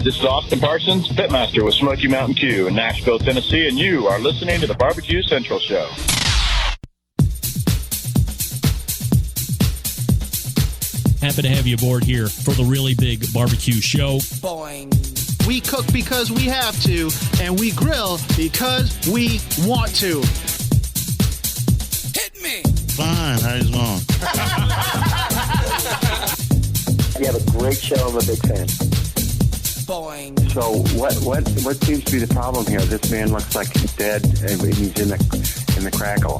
Hi, this is Austin Parsons, Pitmaster with Smoky Mountain Q in Nashville, Tennessee, and you are listening to the BBQ Central Show. Happy to have you aboard here for the really big barbecue show. Boing. We cook because we have to, and we grill because we want to. Hit me. Fine, how's it going? You have a great show. I'm a big fan. Boing. So what seems to be the problem here? This man looks like he's dead, and he's in the crackle.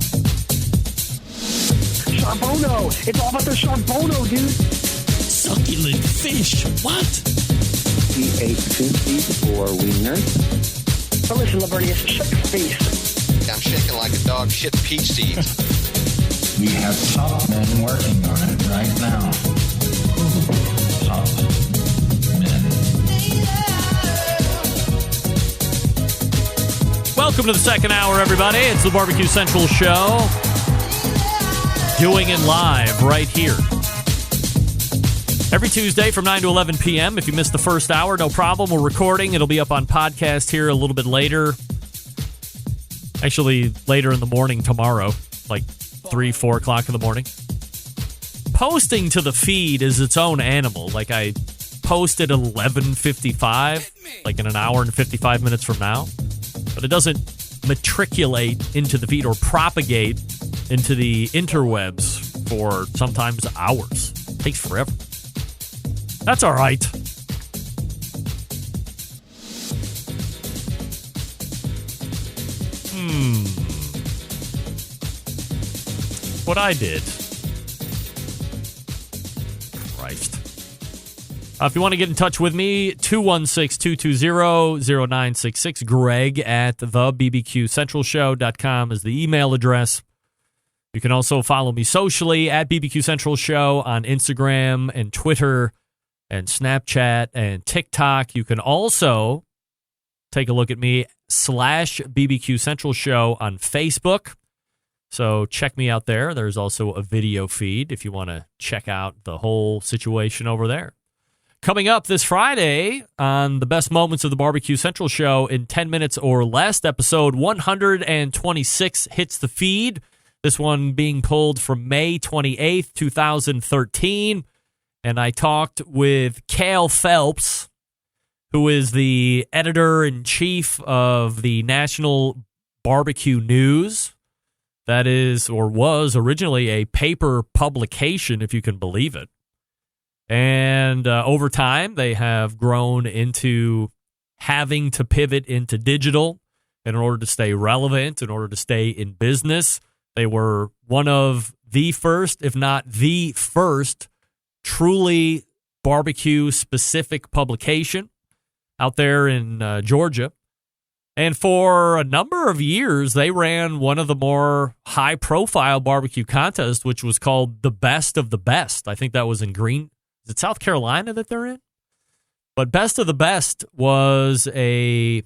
Charbono! It's all about the Charbono, dude! Succulent fish. What? He ate sushi for wieners. But listen, Lavernius, shut your face. I'm shaking like a dog shit peach seeds. We have top men working on it right now. Top men. Welcome to the second hour, everybody. It's the Barbecue Central Show. Doing it live right here. Every Tuesday from 9 to 11 p.m. If you missed the first hour, no problem. We're recording. It'll be up on podcast here a little bit later. Actually, later in the morning tomorrow, like 3, 4 o'clock in the morning. Posting to the feed is its own animal. Like I posted 11:55, like in an hour and 55 minutes from now. But it doesn't matriculate into the feed or propagate into the interwebs for sometimes hours. It takes forever. That's all right. What I did. Christ. If you want to get in touch with me, 216-220-0966. Greg at thebbqcentralshow.com is the email address. You can also follow me socially at BBQ Central Show on Instagram and Twitter and Snapchat and TikTok. You can also take a look at me /BBQ Central Show on Facebook. So check me out there. There's also a video feed if you want to check out the whole situation over there. Coming up this Friday on the best moments of the Barbecue Central Show in 10 minutes or less, episode 126 hits the feed. This one being pulled from May 28th, 2013. And I talked with Cal Phelps, who is the editor-in-chief of the National Barbecue News. That is, or was originally a paper publication, if you can believe it. And over time, they have grown into having to pivot into digital in order to stay relevant, in order to stay in business. They were one of the first, if not the first, truly barbecue-specific publication out there in Georgia. And for a number of years, they ran one of the more high-profile barbecue contests, which was called the Best of the Best. I think that was in is it South Carolina that they're in? But Best of the Best was a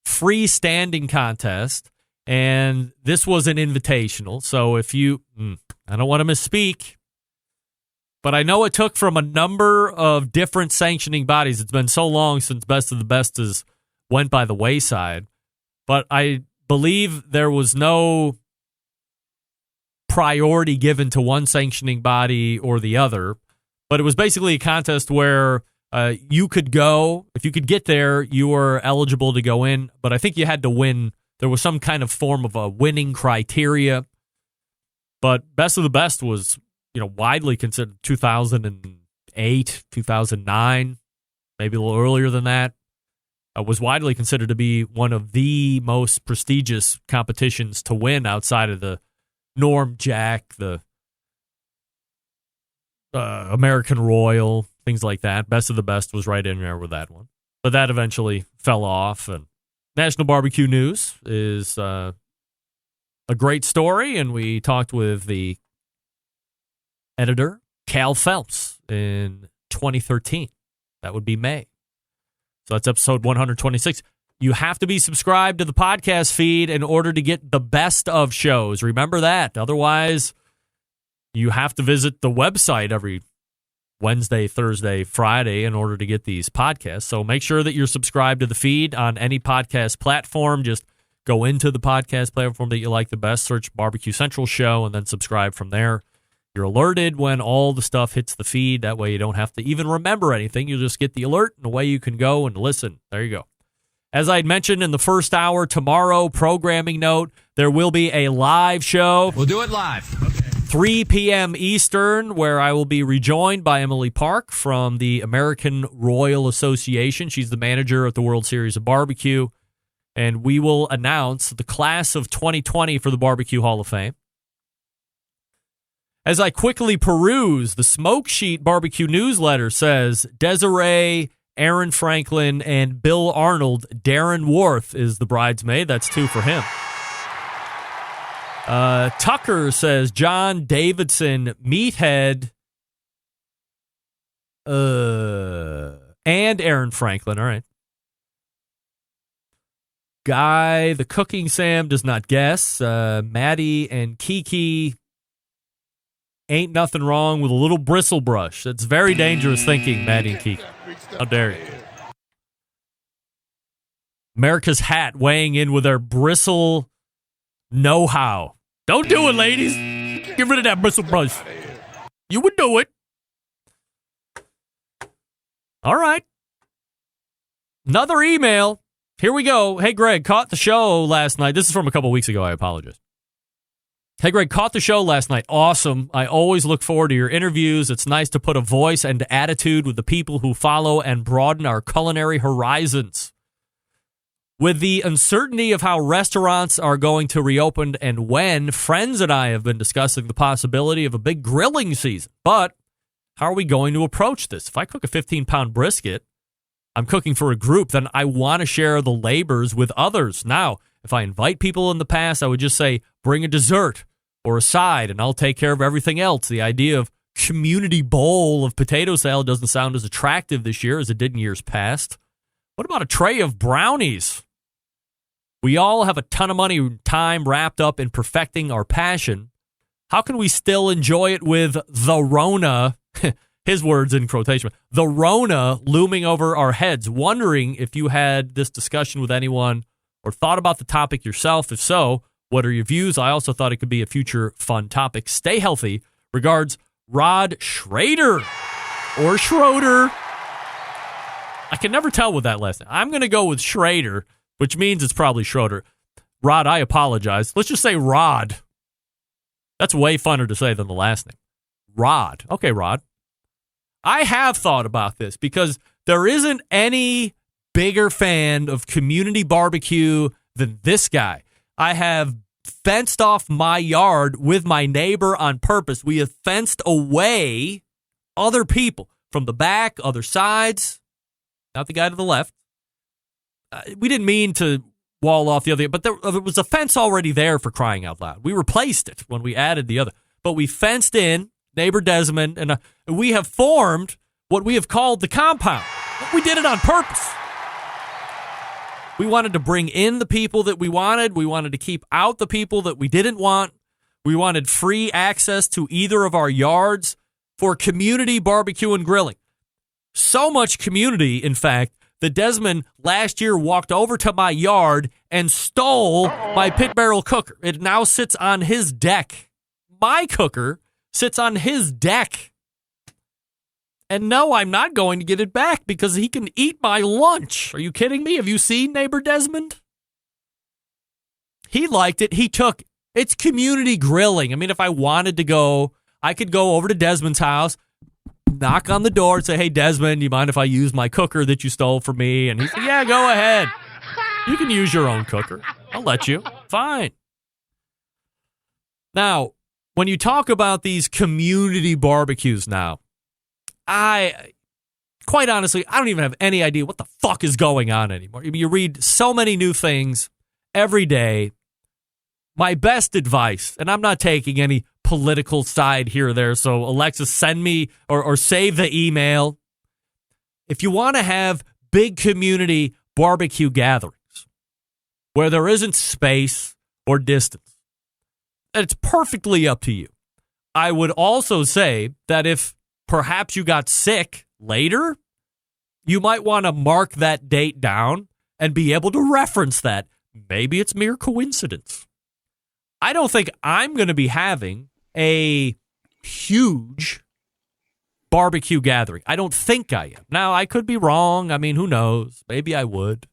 freestanding contest, and this was an invitational. So if you, I don't want to misspeak, but I know it took from a number of different sanctioning bodies. It's been so long since Best of the Best has went by the wayside. But I believe there was no priority given to one sanctioning body or the other. But it was basically a contest where you could go. If you could get there, you were eligible to go in. But I think you had to win. There was some kind of form of a winning criteria. But Best of the Best was, widely considered 2008, 2009, maybe a little earlier than that. Was widely considered to be one of the most prestigious competitions to win outside of the Norm Jack, the American Royal, things like that. Best of the Best was right in there with that one. But that eventually fell off. And National Barbecue News is a great story, and we talked with the editor, Cal Phelps, in 2013. That would be May. So that's episode 126. You have to be subscribed to the podcast feed in order to get the best of shows. Remember that. Otherwise, you have to visit the website every Wednesday, Thursday, Friday in order to get these podcasts. So make sure that you're subscribed to the feed on any podcast platform. Just go into the podcast platform that you like the best, search Barbecue Central Show, and then subscribe from there. You're alerted when all the stuff hits the feed. That way you don't have to even remember anything. You'll just get the alert, and away you can go and listen. There you go. As I had mentioned in the first hour, tomorrow, programming note, there will be a live show. We'll do it live. Okay. 3 p.m. Eastern, where I will be rejoined by Emily Park from the American Royal Association. She's the manager at the World Series of Barbecue. And we will announce the class of 2020 for the BBQ Hall of Fame. As I quickly peruse, the Smoke Sheet Barbecue newsletter says Desiree, Aaron Franklin, and Bill Arnold. Darren Worth is the bridesmaid. That's 2 for him. Tucker says John Davidson, Meathead, and Aaron Franklin. All right. Guy, the Cooking Sam does not guess. Maddie and Kiki, ain't nothing wrong with a little bristle brush. That's very dangerous thinking, Maddie and Kiki. How dare you? America's Hat weighing in with their bristle know-how. Don't do it, ladies. Get rid of that bristle brush. You would do it. All right. Another email. Here we go. Hey, Greg, caught the show last night. This is from a couple weeks ago. I apologize. Hey, Greg, caught the show last night. Awesome. I always look forward to your interviews. It's nice to put a voice and attitude with the people who follow and broaden our culinary horizons. With the uncertainty of how restaurants are going to reopen and when, friends and I have been discussing the possibility of a big grilling season. But how are we going to approach this? If I cook a 15-pound brisket, I'm cooking for a group, then I want to share the labors with others. Now, if I invite people in the past, I would just say, bring a dessert or a side, and I'll take care of everything else. The idea of community bowl of potato salad doesn't sound as attractive this year as it did in years past. What about a tray of brownies? We all have a ton of money and time wrapped up in perfecting our passion. How can we still enjoy it with the Rona, his words in quotation, the Rona looming over our heads? Wondering if you had this discussion with anyone or thought about the topic yourself. If so, what are your views? I also thought it could be a future fun topic. Stay healthy. Regards, Rod Schrader or Schroeder. I can never tell with that last name. I'm going to go with Schrader, which means it's probably Schroeder. Rod, I apologize. Let's just say Rod. That's way funner to say than the last name. Rod. Okay, Rod. I have thought about this because there isn't any bigger fan of community barbecue than this guy. I have fenced off my yard with my neighbor on purpose. We have fenced away other people from the back, other sides, not the guy to the left. We didn't mean to wall off the other, but there was a fence already there, for crying out loud. We replaced it when we added the other, but we fenced in neighbor Desmond, and we have formed what we have called the compound. We did it on purpose. We wanted to bring in the people that we wanted. We wanted to keep out the people that we didn't want. We wanted free access to either of our yards for community barbecue and grilling. So much community, in fact, that Desmond last year walked over to my yard and stole my pit barrel cooker. It now sits on his deck. My cooker sits on his deck. And no, I'm not going to get it back because he can eat my lunch. Are you kidding me? Have you seen neighbor Desmond? He liked it. He took, it's community grilling. I mean, if I wanted to go, I could go over to Desmond's house, knock on the door and say, hey, Desmond, you mind if I use my cooker that you stole from me? And he said, yeah, go ahead. You can use your own cooker. I'll let you. Fine. Now, when you talk about these community barbecues now, quite honestly, I don't even have any idea what the fuck is going on anymore. You read so many new things every day. My best advice, and I'm not taking any political side here or there, so Alexa, send me or save the email. If you want to have big community barbecue gatherings where there isn't space or distance, it's perfectly up to you. I would also say that if perhaps you got sick later, you might want to mark that date down and be able to reference that. Maybe it's mere coincidence. I don't think I'm going to be having a huge barbecue gathering. I don't think I am. Now, I could be wrong. I mean, who knows? Maybe I would.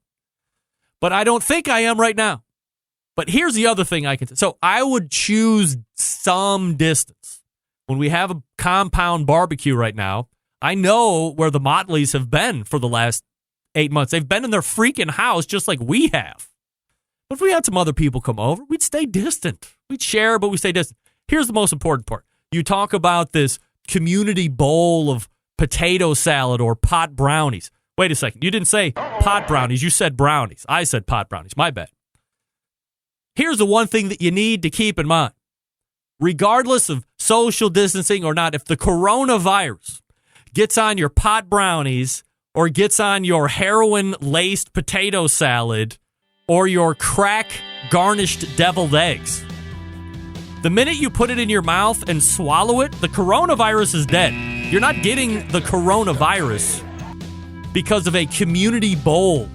But I don't think I am right now. But here's the other thing I can say. So I would choose some distance. When we have a compound barbecue right now, I know where the Motleys have been for the last 8 months. They've been in their freaking house just like we have. But if we had some other people come over, we'd stay distant. We'd share, but we stay distant. Here's the most important part. You talk about this community bowl of potato salad or pot brownies. Wait a second. You didn't say pot brownies. You said brownies. I said pot brownies. My bad. Here's the one thing that you need to keep in mind. Regardless of social distancing or not, if the coronavirus gets on your pot brownies or gets on your heroin-laced potato salad or your crack-garnished deviled eggs, the minute you put it in your mouth and swallow it, the coronavirus is dead. You're not getting the coronavirus because of a community bowl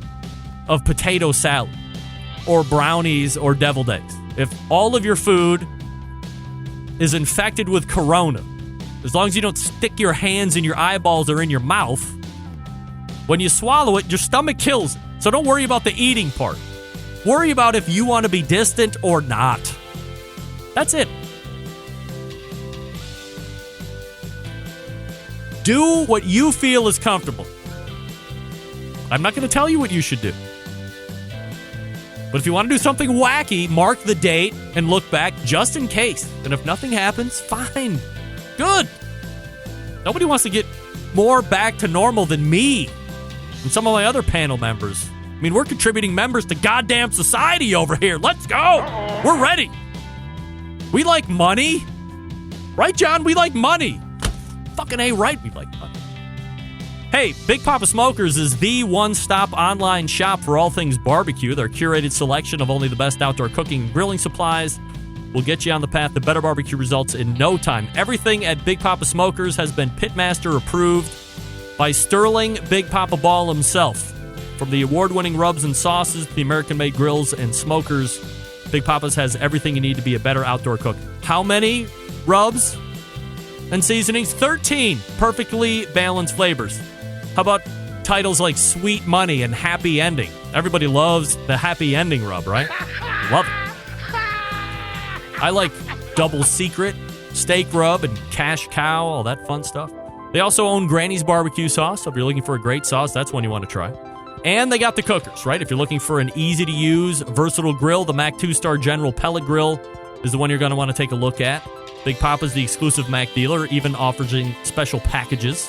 of potato salad or brownies or deviled eggs. If all of your food is infected with corona, as long as you don't stick your hands in your eyeballs or in your mouth, when you swallow it, your stomach kills it. So don't worry about the eating part. Worry about if you want to be distant or not. That's it. Do what you feel is comfortable. I'm not going to tell you what you should do. But if you want to do something wacky, mark the date and look back just in case. And if nothing happens, fine. Good. Nobody wants to get more back to normal than me and some of my other panel members. I mean, we're contributing members to goddamn society over here. Let's go. We're ready. We like money. Right, John? We like money. Fucking A right, we like money. Hey, Big Poppa Smokers is the one-stop online shop for all things barbecue. Their curated selection of only the best outdoor cooking and grilling supplies will get you on the path to better barbecue results in no time. Everything at Big Poppa Smokers has been Pitmaster approved by Sterling Big Poppa Ball himself. From the award-winning rubs and sauces to the American-made grills and smokers, Big Poppa's has everything you need to be a better outdoor cook. How many rubs and seasonings? 13 perfectly balanced flavors. How about titles like Sweet Money and Happy Ending? Everybody loves the Happy Ending rub, right? Love it. I like Double Secret, Steak Rub, and Cash Cow, all that fun stuff. They also own Granny's Barbecue Sauce, so if you're looking for a great sauce, that's one you want to try. And they got the cookers, right? If you're looking for an easy-to-use, versatile grill, the Mac 2-Star General Pellet Grill is the one you're going to want to take a look at. Big Poppa's the exclusive Mac dealer, even offering special packages.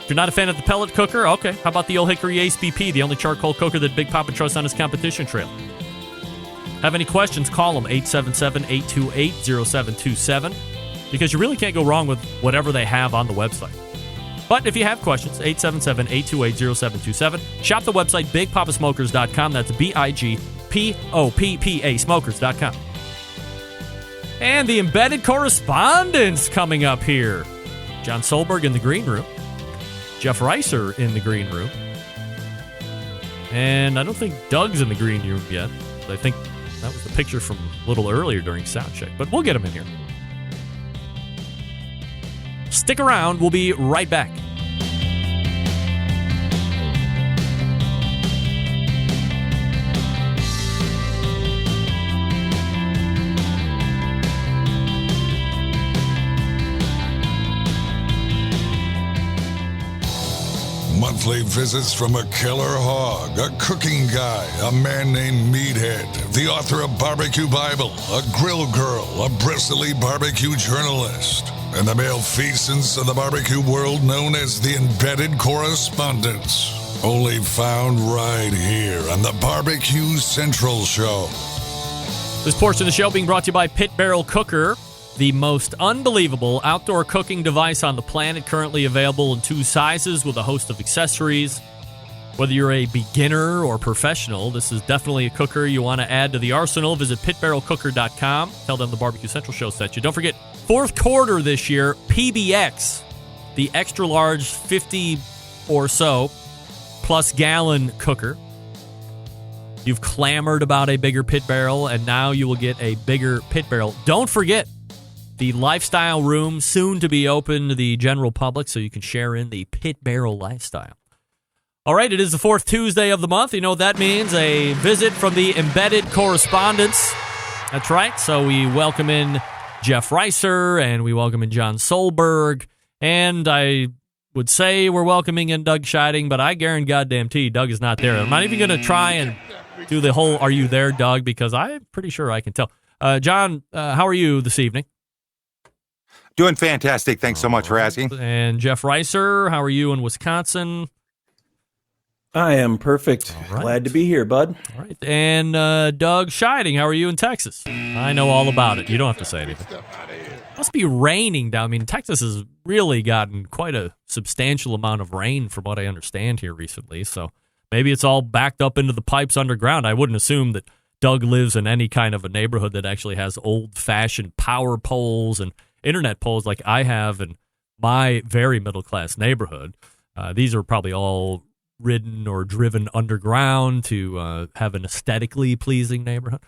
If you're not a fan of the pellet cooker, okay, how about the Old Hickory Ace BP, the only charcoal cooker that Big Poppa trusts on his competition trail? Have any questions, call them 877-828-0727, because you really can't go wrong with whatever they have on the website. But if you have questions, 877-828-0727. Shop the website, BigPoppaSmokers.com. That's BIGPOPPA Smokers.com. And the Embedded Correspondents coming up here. John Solberg in the green room. Jeff Reiser in the green room. And I don't think Doug's in the green room yet. I think that was the picture from a little earlier during sound check. But we'll get him in here. Stick around. We'll be right back. Monthly visits from a killer hog, a cooking guy, a man named Meathead, the author of Barbecue Bible, a grill girl, a bristly barbecue journalist, and the male feasts of the barbecue world known as the Embedded Correspondents. Only found right here on the BBQ Central Show. This portion of the show being brought to you by Pit Barrel Cooker, the most unbelievable outdoor cooking device on the planet, currently available in 2 sizes with a host of accessories. Whether you're a beginner or professional, this is definitely a cooker you want to add to the arsenal. Visit pitbarrelcooker.com. Tell them the BBQ Central Show sent you. Don't forget, 4th quarter this year, PBX, the extra large 50 or so plus gallon cooker. You've clamored about a bigger pit barrel, and now you will get a bigger pit barrel. Don't forget the lifestyle room, soon to be open to the general public, so you can share in the pit barrel lifestyle. All right, it is the 4th Tuesday of the month. You know what that means? A visit from the Embedded Correspondents. That's right. So we welcome in Jeff Reiser, and we welcome in John Solberg, and I would say we're welcoming in Doug Scheiding, but I guarantee Doug is not there. I'm not even going to try and do the whole "Are you there, Doug?" because I'm pretty sure I can tell. John, how are you this evening? Doing fantastic. Thanks so much for asking. And Jeff Reiser, how are you in Wisconsin? I am perfect. Right. Glad to be here, bud. All right. And Doug Scheiding, how are you in Texas? I know all about it. You don't have to say anything. Must be raining down. I mean, Texas has really gotten quite a substantial amount of rain from what I understand here recently. So maybe it's all backed up into the pipes underground. I wouldn't assume that Doug lives in any kind of a neighborhood that actually has old-fashioned power poles and internet poles like I have in my very middle-class neighborhood. These are probably all ridden or driven underground to have an aesthetically pleasing neighborhood.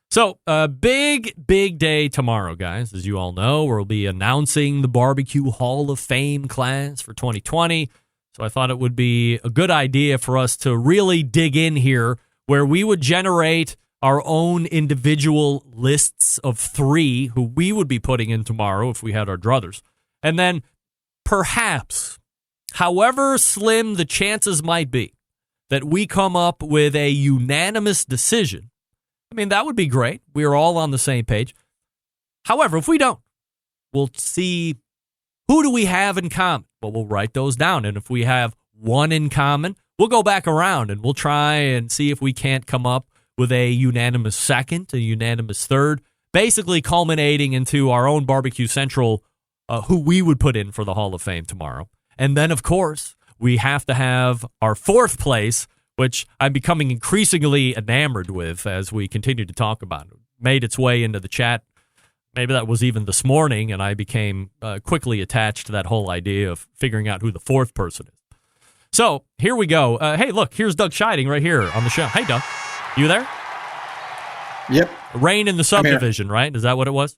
So, big day tomorrow, guys. As you all know, we'll be announcing the BBQ Hall of Fame class for 2020. So I thought it would be a good idea for us to really dig in here, where we would generate our own individual lists of 3 who we would be putting in tomorrow if we had our druthers. And then perhaps, however slim the chances might be, that we come up with a unanimous decision. I mean, that would be great. We are all on the same page. However, if we don't, we'll see who do we have in common. Well, we'll write those down. And if we have one in common, we'll go back around and we'll try and see if we can't come up with a unanimous second, a unanimous third, basically culminating into our own Barbecue Central, who we would put in for the Hall of Fame tomorrow. And then, of course, we have to have our 4th place, which I'm becoming increasingly enamored with as we continue to talk about it. Made its way into the chat. Maybe that was even this morning, and I became quickly attached to that whole idea of figuring out who the 4th person is. So, here we go. Hey, look, here's Doug Scheiding right here on the show. Hey, Doug. You there? Yep. Rain in the subdivision, right? Is that what it was?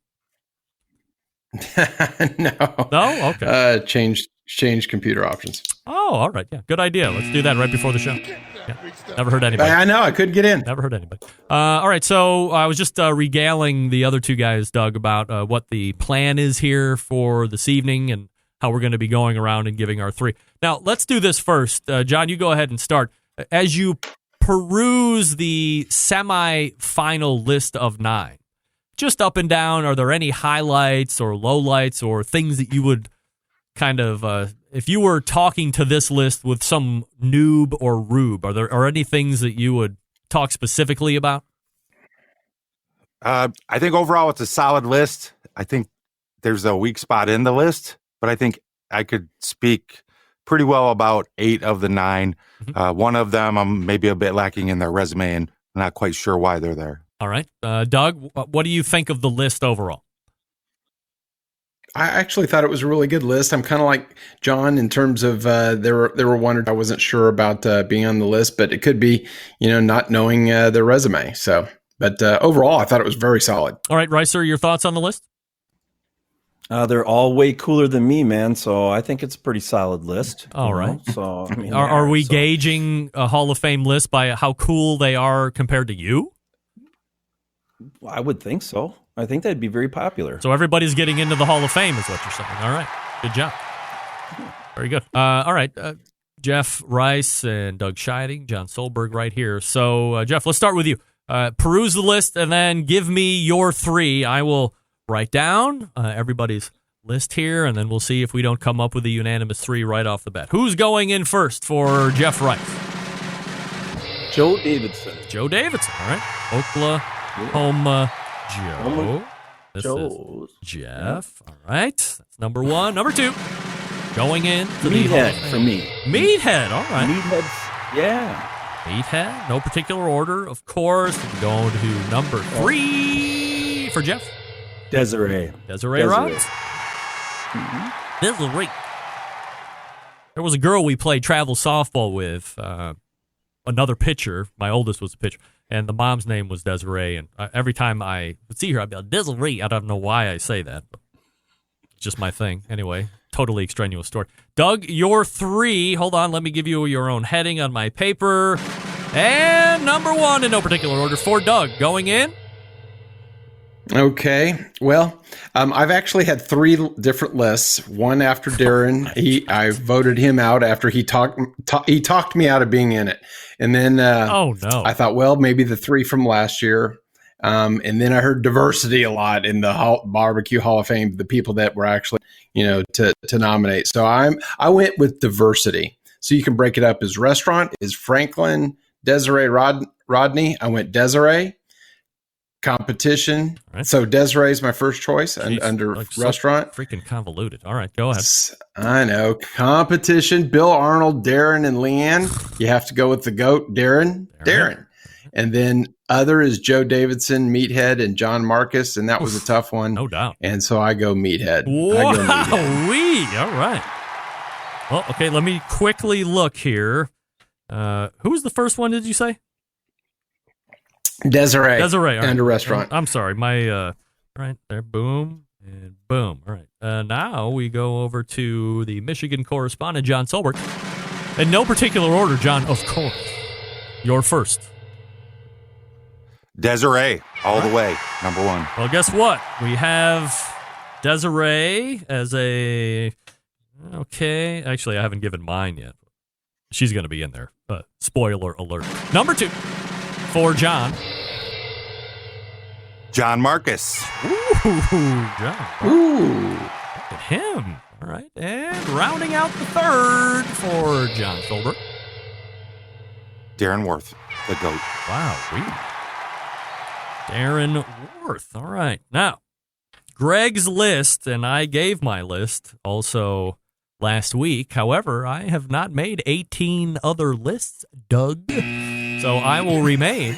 No. No? Okay. Change computer options. Oh, all right. Yeah, good idea. Let's do that right before the show. Yeah. Never heard anybody. I know. I couldn't get in. Never heard anybody. All right. So I was just regaling the other 2 guys, Doug, about what the plan is here for this evening and how we're going to be going around and giving our 3. Now, let's do this first. John, you go ahead and start. As you peruse the semi-final list of 9, just up and down, are there any highlights or lowlights or things that you would kind of, if you were talking to this list with some noob or rube, are there any things that you would talk specifically about? I think overall it's a solid list. I think there's a weak spot in the list, but I think I could speak pretty well about 8 of the 9. One of them I'm maybe a bit lacking in their resume and not quite sure why they're there. All right. Doug, what do you think of the list overall? I actually thought it was a really good list. I'm kind of like John in terms of there were one or two I wasn't sure about being on the list, but it could be, not knowing their resume. So, but overall, I thought it was very solid. All right, Reiser, your thoughts on the list? They're all way cooler than me, man. So I think it's a pretty solid list. All right. So I mean, are we gauging a Hall of Fame list by how cool they are compared to you? I would think so. I think that'd be very popular. So everybody's getting into the Hall of Fame is what you're saying. All right. Good job. Very good. All right. Jeff Rice and Doug Scheiding, John Solberg right here. So, Jeff, let's start with you. Peruse the list and then give me your 3. I will write down everybody's list here, and then we'll see if we don't come up with a unanimous 3 right off the bat. Who's going in first for Jeff Rice? Joe Davidson. Joe Davidson. All right. Oklahoma Joe. This is Jeff. All right. That's number 1. Number 2. Going in for Meathead for me. Meathead. All right. Meathead. Yeah. Meathead. No particular order, of course. Going to number 3 for Jeff. Desiree Robbins. Mm-hmm. Desiree. There was a girl we played travel softball with, another pitcher. My oldest was a pitcher, and the mom's name was Desiree. And every time I would see her, I'd be like, Desiree. I don't know why I say that, but it's just my thing. Anyway, totally extraneous story. Doug, your 3. Hold on, let me give you your own heading on my paper. And number 1 in no particular order for Doug going in. Okay. Well, I've actually had 3 different lists. One after Darren. I voted him out after he talked me out of being in it. And then I thought, well, maybe the 3 from last year. And then I heard diversity a lot in the BBQ Hall of Fame, the people that were actually, to nominate. So I went with diversity. So you can break it up as restaurant, is Franklin, Desiree, Rodney. I went Desiree. Competition. Right. So Desiree is my first choice under restaurant. So freaking convoluted. All right, go ahead. I know. Competition, Bill Arnold, Darren, and Leanne. You have to go with the GOAT, Darren. And then other is Joe Davidson, Meathead, and John Marcus, and that was a tough one. No doubt. And so I go Meathead. Wow. All right. Well, okay, let me quickly look here. Who was the first one, did you say? Desiree. All right. And a restaurant. I'm sorry. My right there. Boom and boom. All right. Now we go over to the Michigan correspondent, John Solberg. In no particular order, John, of course. You're first. Desiree, all the way, number 1. Well, guess what? We have Desiree as a... Okay. Actually, I haven't given mine yet. She's going to be in there. Spoiler alert. Number 2 for John. John Marcus. Ooh, John. Ooh. Look at him. All right. And rounding out the 3rd for John Solberg. Darren Worth, the GOAT. Wow. Darren Worth. All right. Now, Greg's list, and I gave my list also last week. However, I have not made 18 other lists, Doug. So I will remain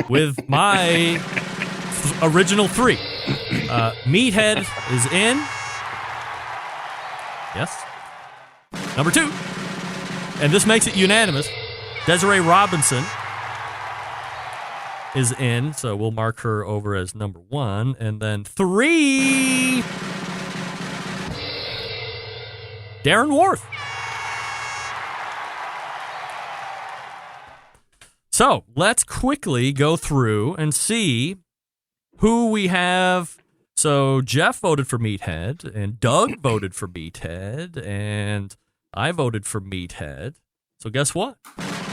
with my original 3. Meathead is in. Yes. Number 2. And this makes it unanimous. Desiree Robinson is in. So we'll mark her over as number 1. And then 3. Darren Worth. So let's quickly go through and see who we have. So Jeff voted for Meathead, and Doug voted for Meathead, and I voted for Meathead. So guess what?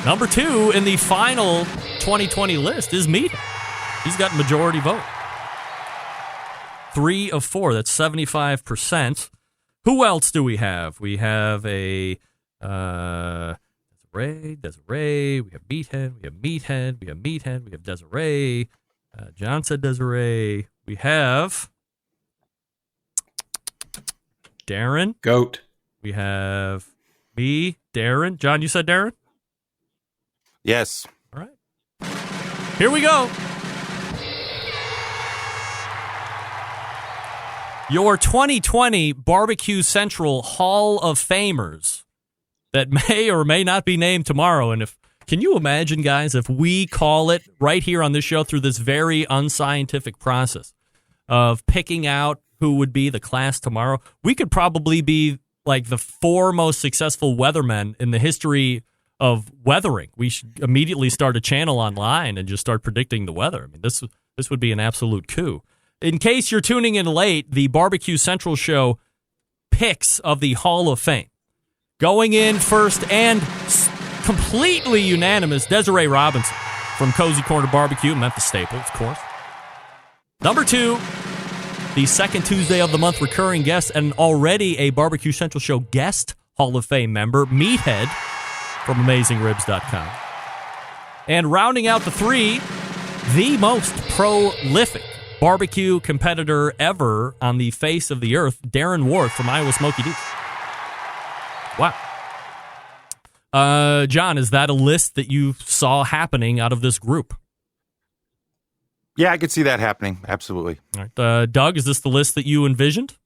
Number 2 in the final 2020 list is Meathead. He's got majority vote. 3 of 4. That's 75%. Who else do we have? We have a... Desiree, we have Meathead, we have Desiree. John said Desiree. We have Darren. GOAT. We have me, Darren. John, you said Darren? Yes. All right. Here we go. Your 2020 Barbecue Central Hall of Famers that may or may not be named tomorrow. And can you imagine, guys, if we call it right here on this show through this very unscientific process of picking out who would be the class tomorrow, we could probably be like the 4 most successful weathermen in the history of weathering. We should immediately start a channel online and just start predicting the weather. I mean, this would be an absolute coup. In case you're tuning in late, the Barbecue Central show picks of the Hall of Fame. Going in first and completely unanimous, Desiree Robinson from Cozy Corner Barbecue, Memphis staple, of course. Number 2, the second Tuesday of the month recurring guest and already a Barbecue Central show guest Hall of Fame member, Meathead from AmazingRibs.com. And rounding out the 3, the most prolific barbecue competitor ever on the face of the earth, Darren Worth from Iowa Smoky D's. Wow. John, is that a list that you saw happening out of this group? Yeah, I could see that happening. Absolutely. All right. Doug, is this the list that you envisioned?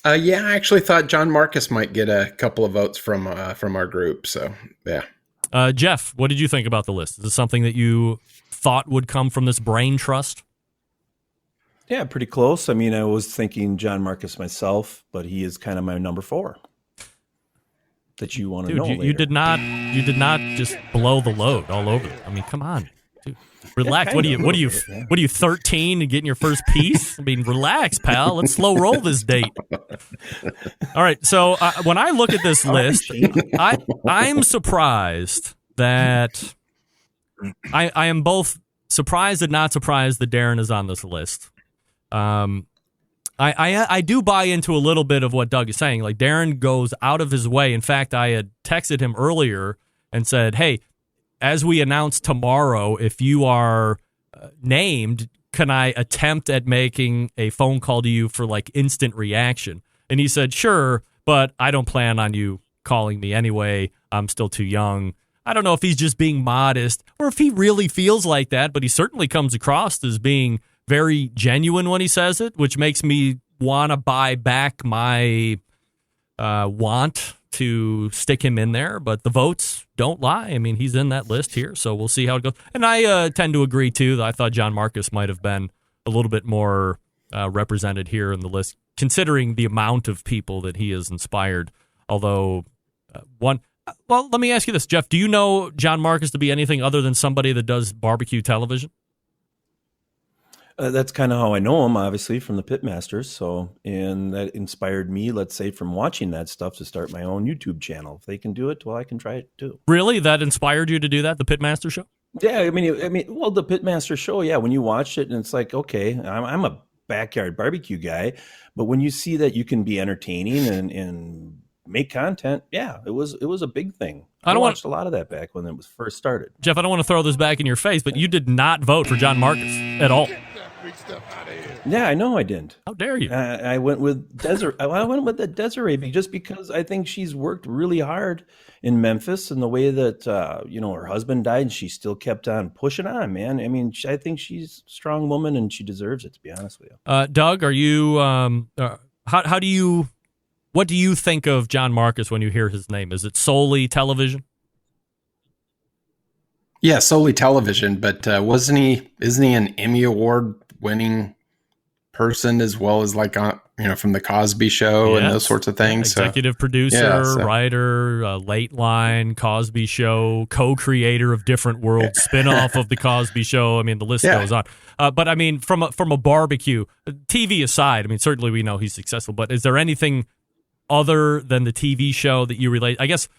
Yeah, I actually thought John Marcus might get a couple of votes from our group. So, yeah. Jeff, what did you think about the list? Is this something that you thought would come from this brain trust? Yeah, pretty close. I mean, I was thinking John Marcus myself, but he is kind of my number 4 that you want to know. You did not just blow the load all over it. I mean, come on. Dude, relax. Yeah, what are you 13 and getting your first piece? I mean, relax, pal. Let's slow roll this date. All right. So when I look at this list, I'm surprised that I am both surprised and not surprised that Darren is on this list. I do buy into a little bit of what Doug is saying. Like, Darren goes out of his way. In fact, I had texted him earlier and said, hey, as we announce tomorrow, if you are named, can I attempt at making a phone call to you for like instant reaction? And he said, sure, but I don't plan on you calling me anyway. I'm still too young. I don't know if he's just being modest or if he really feels like that, but he certainly comes across as being very genuine when he says it, which makes me want to buy back my want to stick him in there. But the votes don't lie. I mean, he's in that list here, so we'll see how it goes. And I tend to agree, too, that I thought John Marcus might have been a little bit more represented here in the list, considering the amount of people that he has inspired. Although, well, let me ask you this, Jeff. Do you know John Marcus to be anything other than somebody that does barbecue television? That's kind of how I know him, obviously, from the Pitmasters. So, and that inspired me, let's say, from watching that stuff to start my own YouTube channel. If they can do it, well, I can try it too. Really? That inspired you to do that, the Pitmaster show? Yeah, I mean, well, the Pitmaster show, yeah, when you watch it and it's like, okay, I'm a backyard barbecue guy, but when you see that you can be entertaining and make content, yeah, it was a big thing. I watched a lot of that back when it was first started. Jeff, I don't want to throw this back in your face, but you did not vote for John Marcus at all. Yeah, I know I didn't. How dare you? I went with Desiree. I went with Desiree just because I think she's worked really hard in Memphis, and the way that her husband died, and she still kept on pushing on, man. I mean, I think she's a strong woman, and she deserves it. To be honest with you, Doug, are you? What do you think of John Marcus when you hear his name? Is it solely television? Yeah, solely television, but isn't he an Emmy Award winning person as well as like from the Cosby Show and those sorts of things? Executive producer, writer, Late Line, Cosby Show, co-creator of Different Worlds, spinoff of the Cosby Show. I mean, the list goes on. But I mean, from a barbecue, TV aside, I mean, certainly we know he's successful. But is there anything other than the TV show that you relate? I guess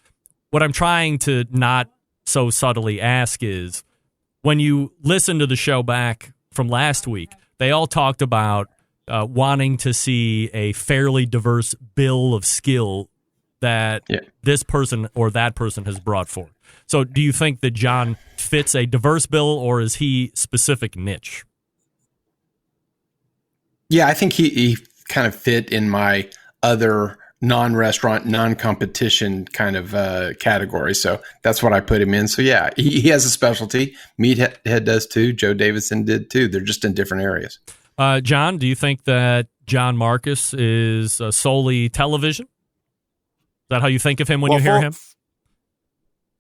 what I'm trying to not so subtly ask is, when you listen to the show back from last week, they all talked about wanting to see a fairly diverse bill of skill that this person or that person has brought forth. So do you think that John fits a diverse bill, or is he specific niche? Yeah, I think he kind of fit in my other non-restaurant, non-competition kind of category. So that's what I put him in. So yeah, he has a specialty. Meathead does too. Joe Davidson did too. They're just in different areas. John, do you think that John Marcus is solely television? Is that how you think of him when you hear him?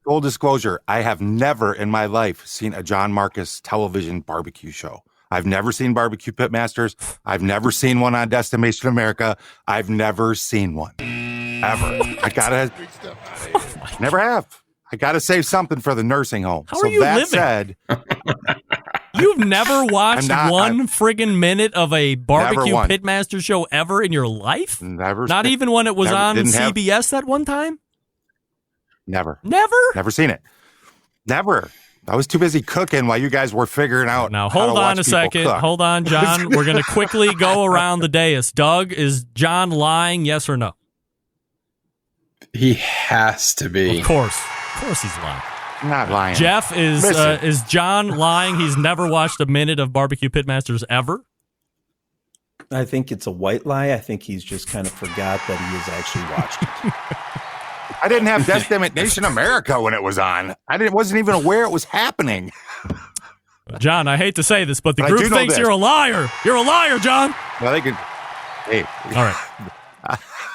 Full disclosure, I have never in my life seen a John Marcus television barbecue show. I've never seen Barbecue Pitmasters. I've never seen one on Destination America. I've never seen one. Ever. Never have. I gotta save something for the nursing home. How are you living? Said, you've never watched one friggin' minute of a Barbecue Pitmaster show ever in your life? Never. Not even when it was on CBS that one time? Never. Never? Never seen it. Never. I was too busy cooking while you guys were figuring out. Now, hold on a second. Cook. Hold on, John. We're going to quickly go around the dais. Doug, is John lying, yes or no? He has to be. Of course he's lying. I'm not lying. Jeff, is John lying? He's never watched a minute of Barbecue Pitmasters ever? I think it's a white lie. I think he's just kind of forgot that he has actually watched it. I didn't have Destination America when it was on. Wasn't even aware it was happening. John, I hate to say this, but the group thinks you're a liar. You're a liar, John. Well, they can. Hey. All right.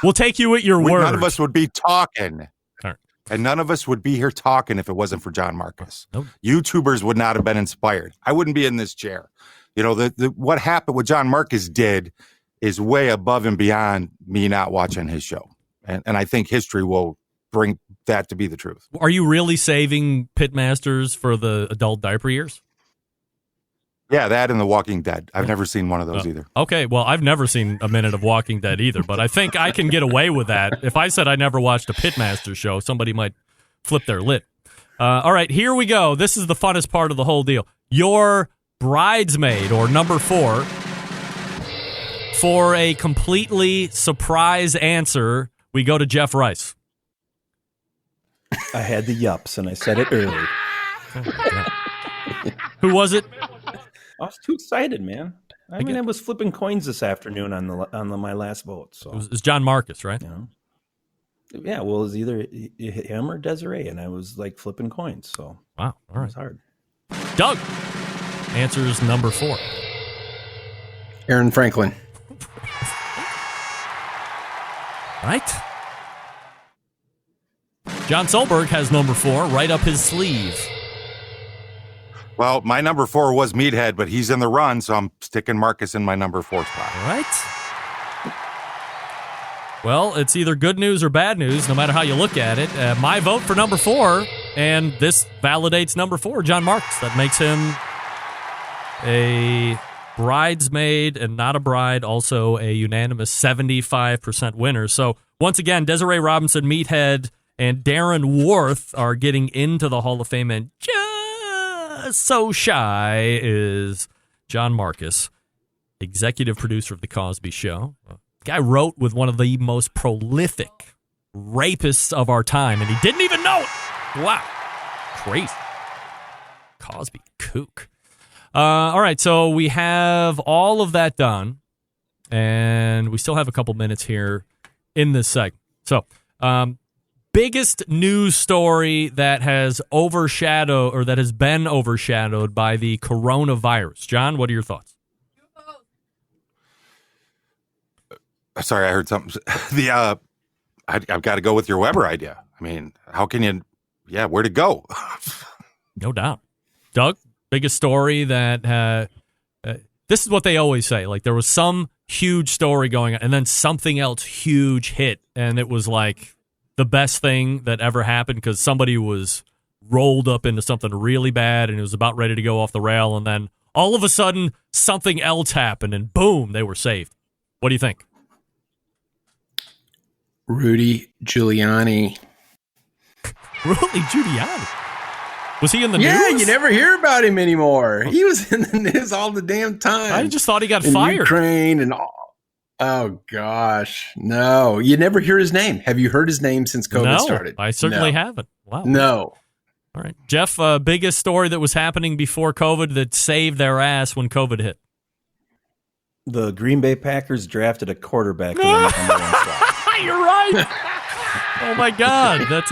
We'll take you at your word. None of us would be talking. All right. And none of us would be here talking if it wasn't for John Marcus. Nope. YouTubers would not have been inspired. I wouldn't be in this chair. You know, what happened, what John Marcus did is way above and beyond me not watching his show. And I think history will bring that to be the truth. Are you really saving Pitmasters for the adult diaper years? Yeah, that and The Walking Dead. I've never seen one of those either. Okay, well, I've never seen a minute of Walking Dead either, but I think I can get away with that. If I said I never watched a Pitmasters show, somebody might flip their lid. All right, here we go. This is the funnest part of the whole deal. Your bridesmaid, or number 4, for a completely surprise answer, we go to Jeff Rice. I had the yups, and I said it early. Who was it? I was too excited, man. I was flipping coins this afternoon on my last vote. So it was John Marcus, right? Yeah, well, it was either him or Desiree, and I was like flipping coins. So wow, all right, it was hard. Doug answers number 4. Aaron Franklin. Right. John Solberg has number 4 right up his sleeve. Well, my number 4 was Meathead, but he's in the run, so I'm sticking Marcus in my number 4 spot. All right. Well, it's either good news or bad news, no matter how you look at it. My vote for number 4, and this validates number 4, John Marcus. That makes him a bridesmaid and not a bride, also a unanimous 75% winner. So, once again, Desiree Robinson, Meathead, and Darren Worth are getting into the Hall of Fame, and so shy is John Marcus, executive producer of The Cosby Show. Guy wrote with one of the most prolific rapists of our time, and he didn't even know it. Wow. Crazy. Cosby kook. All right, so we have all of that done, and we still have a couple minutes here in this segment. So, biggest news story that has overshadowed, or that has been overshadowed by the coronavirus. John, what are your thoughts? Sorry, I heard something. I've got to go with your Weber idea. I mean, how can you? Yeah, where'd it go? No doubt. Doug, biggest story that this is what they always say. Like, there was some huge story going on, and then something else huge hit, and it was like the best thing that ever happened because somebody was rolled up into something really bad, and it was about ready to go off the rail, and then all of a sudden something else happened, and boom, they were saved. What do you think? Rudy Giuliani. Rudy Giuliani? Was he in the news? Yeah, you never hear about him anymore. He was in the news all the damn time. I just thought he got in fired. Ukraine and all. Oh, gosh. No, you never hear his name. Have you heard his name since COVID started? I certainly haven't. Wow. No. All right. Jeff, biggest story that was happening before COVID that saved their ass when COVID hit. The Green Bay Packers drafted a quarterback in the number 1 slot. You're right. Oh, my God. That's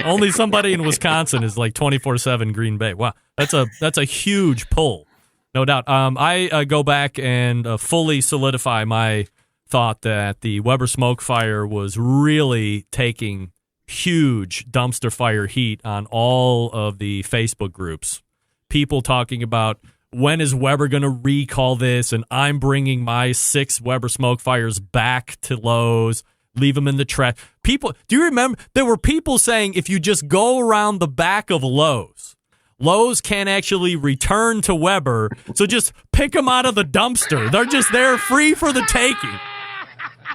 only somebody in Wisconsin is like 24/7 Green Bay. Wow. That's a huge pull. No doubt. I go back and fully solidify my thought that the Weber smoke fire was really taking huge dumpster fire heat on all of the Facebook groups. People talking about, when is Weber going to recall this? And I'm bringing my 6 Weber smoke fires back to Lowe's. Leave them in the trash. People, do you remember? There were people saying if you just go around the back of Lowe's can't actually return to Weber, so just pick them out of the dumpster. They're just there free for the taking.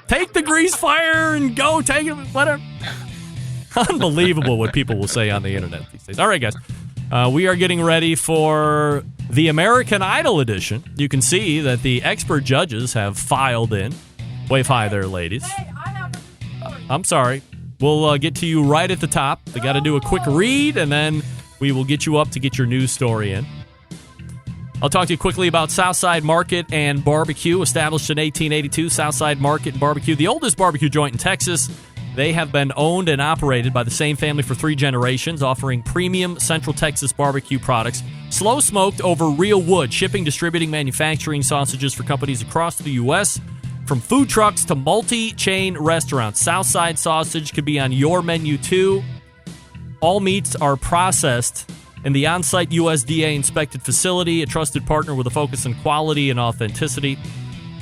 Take the grease fire and go take it, whatever. Unbelievable what people will say on the internet these days. All right, guys. We are getting ready for the American Idol edition. You can see that the expert judges have filed in. Wave hi there, ladies. I'm sorry. We'll get to you right at the top. They got to do a quick read, and then we will get you up to get your news story in. I'll talk to you quickly about Southside Market and Barbecue. Established in 1882, Southside Market and Barbecue, the oldest barbecue joint in Texas. They have been owned and operated by the same family for 3 generations, offering premium Central Texas barbecue products, slow smoked over real wood, shipping, distributing, manufacturing sausages for companies across the U.S. From food trucks to multi-chain restaurants, Southside Sausage could be on your menu too. All meats are processed in the on-site USDA-inspected facility, a trusted partner with a focus on quality and authenticity.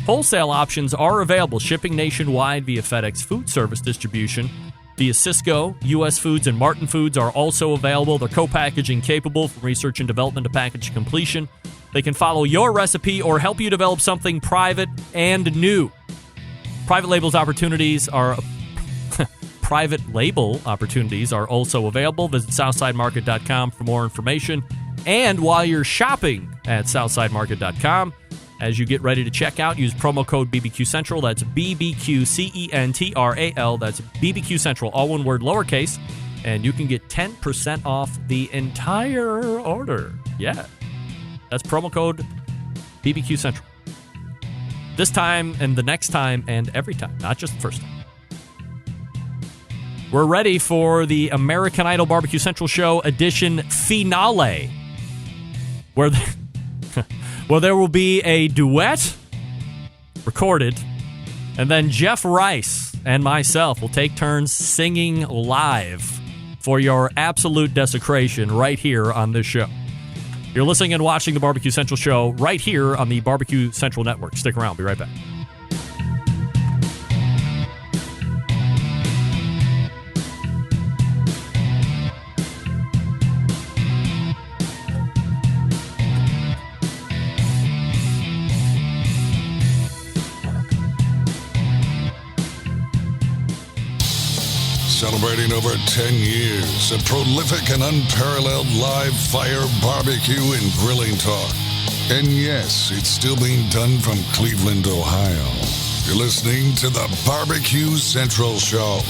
Wholesale options are available, shipping nationwide via FedEx Food Service distribution. Via Cisco, U.S. Foods, and Martin Foods are also available. They're co-packaging capable from research and development to package completion. They can follow your recipe or help you develop something private and new. Private label opportunities are also available. Visit SouthsideMarket.com for more information. And while you're shopping at SouthsideMarket.com, as you get ready to check out, use promo code BBQ Central. That's BBQCENTRAL. That's BBQ Central, all one word, lowercase. And you can get 10% off the entire order. Yeah. That's promo code BBQ Central. This time and the next time and every time, not just the first time. We're ready for the American Idol Barbecue Central Show edition finale, where there will be a duet recorded, and then Jeff Rice and myself will take turns singing live for your absolute desecration right here on this show. You're listening and watching the Barbecue Central Show right here on the Barbecue Central Network. Stick around. Be right back. Celebrating over 10 years of prolific and unparalleled live fire barbecue and grilling talk. And yes, it's still being done from Cleveland, Ohio. You're listening to the Barbecue Central Show.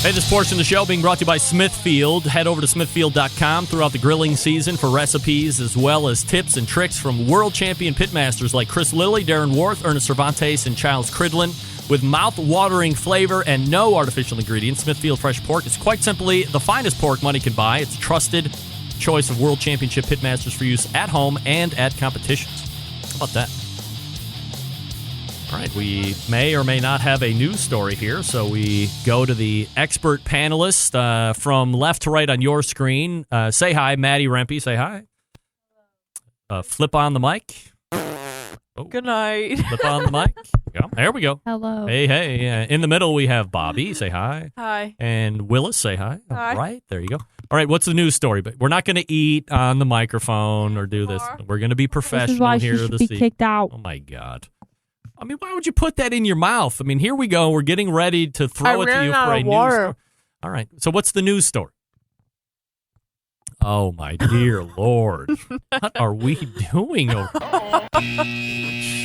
Hey, this portion of the show being brought to you by Smithfield. Head over to smithfield.com throughout the grilling season for recipes as well as tips and tricks from world champion pitmasters like Chris Lilly, Darren Worth, Ernest Cervantes, and Charles Cridlin. With mouth-watering flavor and no artificial ingredients, Smithfield Fresh Pork is quite simply the finest pork money can buy. It's a trusted choice of world championship pitmasters for use at home and at competitions. How about that? All right, we may or may not have a news story here, so we go to the expert panelists from left to right on your screen. Say hi, Maddie Rempe. Say hi. Flip on the mic. Oh. Good night. Flip on the mic. Yeah, there we go. Hello. Hey. In the middle, we have Bobby. Say hi. Hi. And Willis. Say hi. Hi. All right. There you go. All right. What's the news story? But we're not going to eat on the microphone or do this. We're going to be professional here this is why she should be kicked out. Oh, my God. I mean, why would you put that in your mouth? I mean, here we go. We're getting ready to throw it to you for a news story. All right. So what's the news story? Oh, my dear Lord. What are we doing over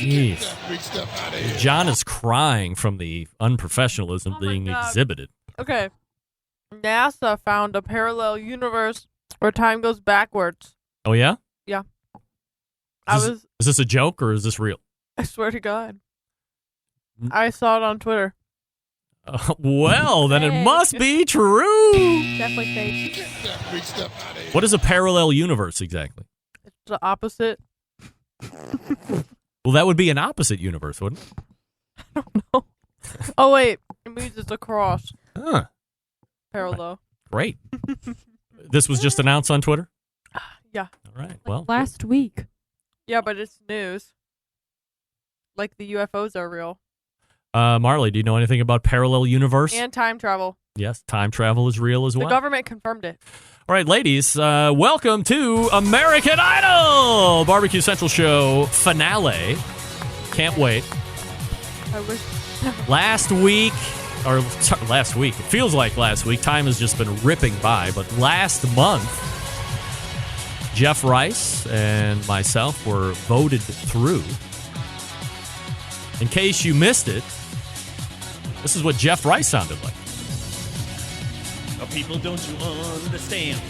Jeez. John is crying from the unprofessionalism being exhibited. Okay. NASA found a parallel universe where time goes backwards. Oh, yeah? Yeah. Is this a joke or is this real? I swear to God. I saw it on Twitter. Well, then it must be true. Definitely fake. What is a parallel universe exactly? It's the opposite. Well, that would be an opposite universe, wouldn't it? I don't know. Oh, wait. It means it's a cross. Huh. Parallel. Great. This was just announced on Twitter? Yeah. All right. Well, last week. Yeah, but it's news. Like the UFOs are real. Marley, do you know anything about parallel universe? And time travel. Yes, time travel is real as well. The government confirmed it. All right, ladies, welcome to American Idol Barbecue Central Show finale. Can't wait. I wish. Last week, it feels like last week. Time has just been ripping by, but last month, Jeff Rice and myself were voted through. In case you missed it, this is what Jeff Rice sounded like. Oh, people, don't you understand?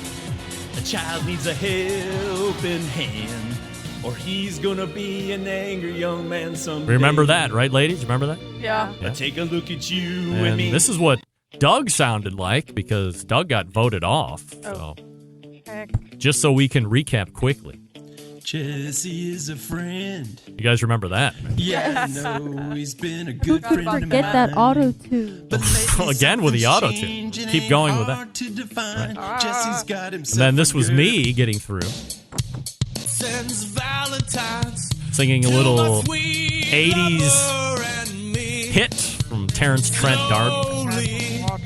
A child needs a helping hand, or he's gonna be an angry young man someday. Remember that, right, ladies? Remember that? Yeah. Take a look at you and me. This is what Doug sounded like because Doug got voted off. So, heck. just so we can recap quickly. Jesse is a friend. You guys remember that? Yeah, I know he's been a good friend of mine. Forget that auto-tune. Again with the auto-tune. Keep going with that. Jesse's got And then this was me getting through. Sends Valentine's. Singing a little 80s hit from Terrence Trent D'Arby. All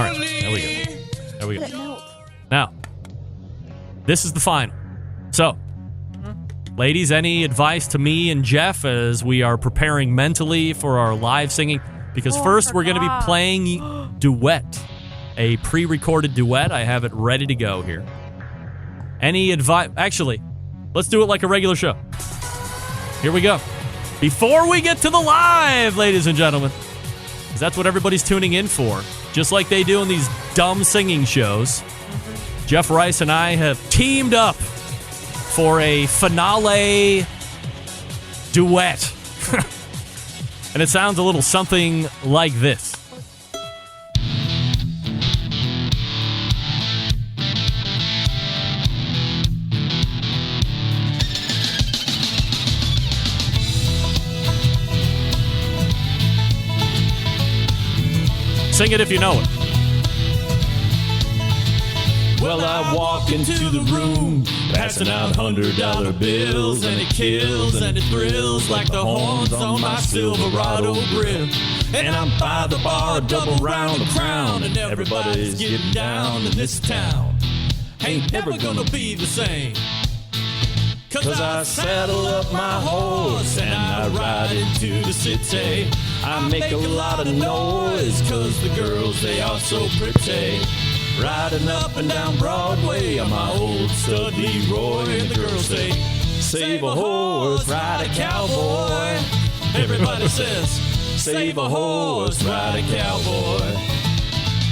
right, there we go. There we go. Now, this is the final. So, ladies, any advice to me and Jeff as we are preparing mentally for our live singing? Because first we're going to be playing Duet, a pre-recorded duet. I have it ready to go here. Any advice? Actually, let's do it like a regular show. Here we go. Before we get to the live, ladies and gentlemen, because that's what everybody's tuning in for, just like they do in these dumb singing shows, Jeff Rice and I have teamed up for a finale duet. And it sounds a little something like this. Sing it if you know it. Well, I walk into the room, passing out $100 bills, and it kills and it thrills like the horns on my Silverado grill. And I'm by the bar, double round the crown, and everybody's getting down in this town. Ain't never gonna be the same. Cause I saddle up my horse and I ride into the city. I make a lot of noise cause the girls, they are so pretty. Riding up and down Broadway on my old stud Leroy, and the girls say, save a horse, ride a cowboy. Everybody says, save a horse, ride a cowboy.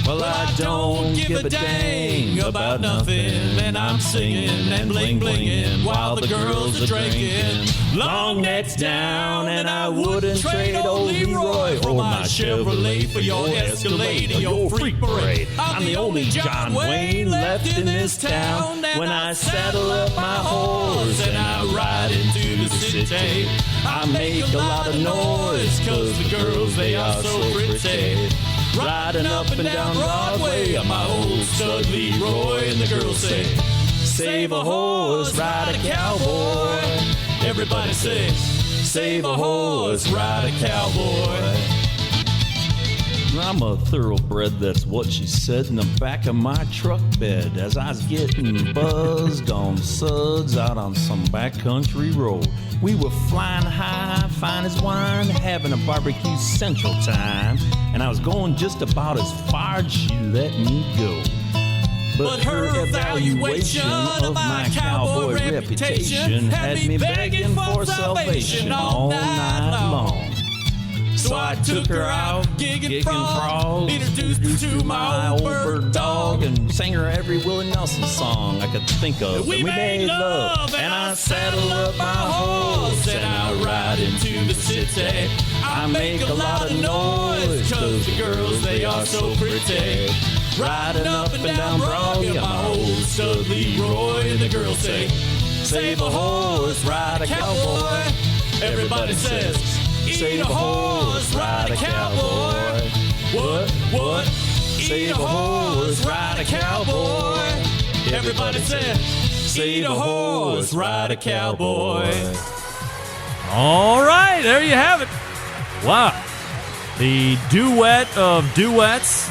Well, I don't give a dang about nothing, and I'm singing and bling-blinging while the girls are drinking. Long necks down, and I wouldn't trade old Leroy or my Chevrolet for your Escalade or your freak parade. I'm the only John Wayne left in this town when I saddle up my horse and I ride into the city. I make a lot of noise, cause the girls, they are so pretty. Riding up and down Broadway on my old stud Leroy, and the girls say, save a horse, ride a cowboy. Everybody say, save a horse, ride a cowboy. I'm a thoroughbred, that's what she said in the back of my truck bed as I was getting buzzed on suds out on some backcountry road. We were flying high, fine as wine, having a barbecue central time, and I was going just about as far as she let me go. But her evaluation of my cowboy reputation had me begging for salvation all night long. So I took her out, gigging frogs, introduced her to my old bird dog, and sang her every Willie Nelson song I could think of. We made love, and I saddle up my horse, and I ride into the city. I make a lot of noise, cause the girls, they are so pretty. Riding up and down Broadway on my old stud Leroy, and the girls say, save a horse, ride a cowboy. Everybody says, save a horse, ride a cowboy. What? Save a horse, ride a cowboy. Everybody said, save a horse, ride a cowboy. All right, there you have it. Wow. The duet of duets.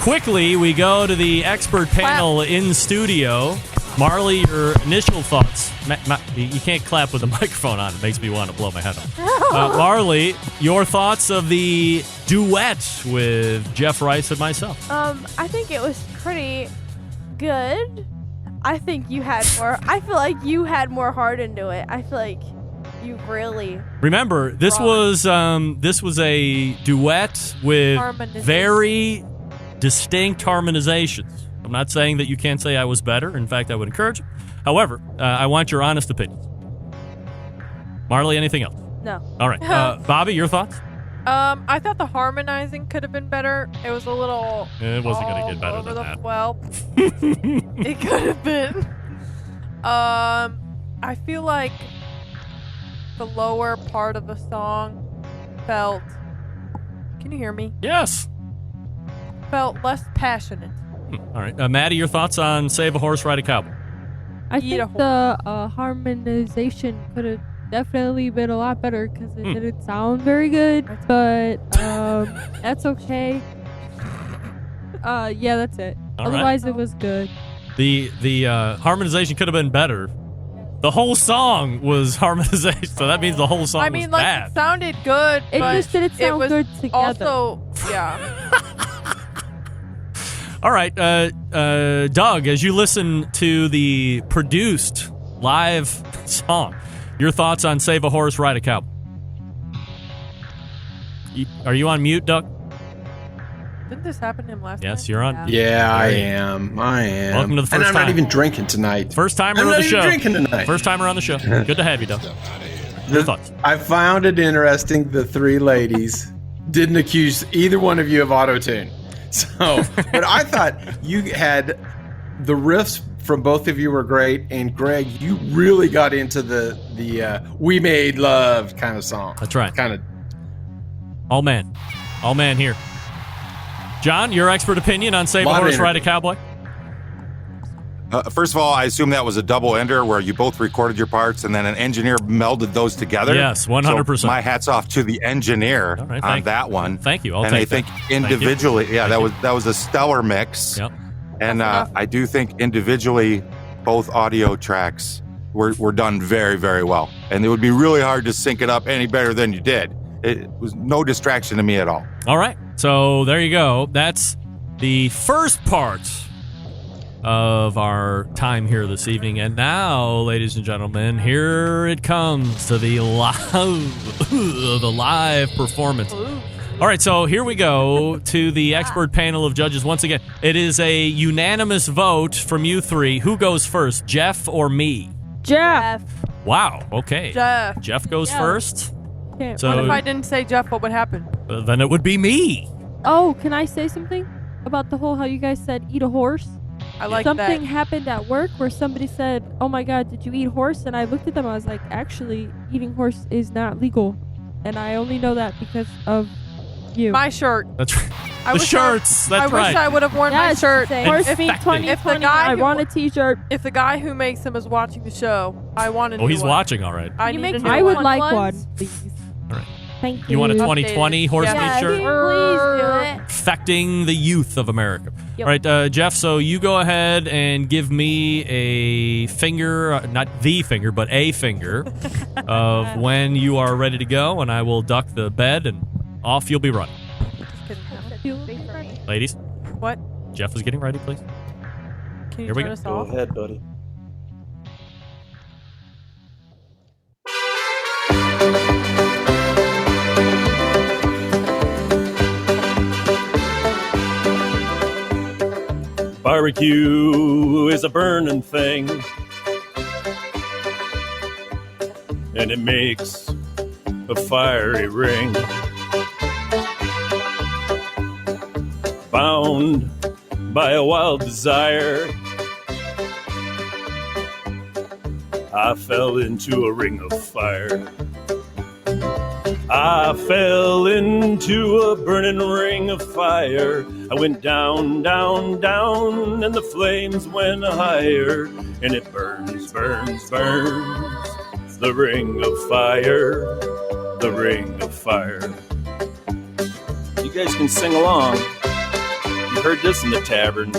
Quickly, we go to the expert panel in studio. Marley, your initial thoughts. You can't clap with the microphone on. It makes me want to blow my head off. Marley, your thoughts of the duet with Jeff Rice and myself. I think it was pretty good. I think you had more. I feel like you had more heart into it. I feel like you really. Remember, this was a duet with very distinct harmonizations. I'm not saying that you can't say I was better. In fact, I would encourage it. However, I want your honest opinions. Marley, anything else? No. All right. Bobby, your thoughts? I thought the harmonizing could have been better. It was a little. It wasn't going to get better than that. Well, it could have been. I feel like the lower part of the song felt. Can you hear me? Yes. Felt less passionate. All right. Maddie, your thoughts on Save a Horse, Ride a Cowboy? I think the harmonization could have definitely been a lot better because it didn't sound very good, but that's okay. Yeah, that's it. All Otherwise, right. it was good. The harmonization could have been better. The whole song was harmonization, so that means the whole song was bad. It sounded good, It but just didn't sound was good together. Also, yeah. All right, Doug, as you listen to the produced live song, your thoughts on Save a Horse, Ride a Cowboy? Are you on mute, Doug? Didn't this happen to him last Yes, night? you're on. Yeah, I am. Welcome to the first and I'm time. not even drinking tonight. First timer I'm of not the even show. drinking tonight. First timer on the show. Good to have you, Doug. Your thoughts? I found it interesting the three ladies didn't accuse either one of you of auto-tune. So, but I thought you had the riffs from both of you were great, and Greg, you really got into the "We Made Love" kind of song. That's right. Kind of all man here. John, your expert opinion on Save a Horse, Ride a Cowboy? First of all, I assume that was a double ender where you both recorded your parts and then an engineer melded those together. Yes, 100%. So my hat's off to the engineer on that one. Thank you. I'll and take I think that. individually, Thank you. that was a stellar mix. Yep. And I do think individually, both audio tracks were done very, very well. And it would be really hard to sync it up any better than you did. It was no distraction to me at all. All right. So there you go. That's the first part of our time here this evening. And now, ladies and gentlemen, here it comes to the live performance. All right, so here we go to the expert panel of judges. Once again, it is a unanimous vote from you three. Who goes first, Jeff or me? Jeff. Wow, okay. Jeff goes first. What if I didn't say Jeff? What would happen? Then it would be me. Oh, can I say something about the whole how you guys said eat a horse? I like something that. happened at work where somebody said, "Oh my God, did you eat horse?" And I looked at them. I was like, "Actually, eating horse is not legal," and I only know that because of you. My shirt. That's right. I The wish shirts. That's I right. wish I would have worn my shirt. Horse meat 2020. I want a T-shirt. If the guy who makes them is watching the show, I want to. Oh, he's watching, all right. I need a new I would one. like one, please. All right. Thank you. You want a 2020 horse meat shirt? Please do it. Affecting the youth of America. Yep. All right, Jeff, so you go ahead and give me a finger, not the finger, but a finger of when you are ready to go, and I will duck the bed, and off you'll be running. Ladies? What? Jeff is getting ready, please. Can you Here we turn go. us Go off? ahead, buddy. Barbecue is a burning thing, and it makes a fiery ring. Bound by a wild desire, I fell into a ring of fire. I fell into a burning ring of fire. I went down, down, down, and the flames went higher. And it burns, burns, burns, the ring of fire, the ring of fire. You guys can sing along. You heard this in the tavern.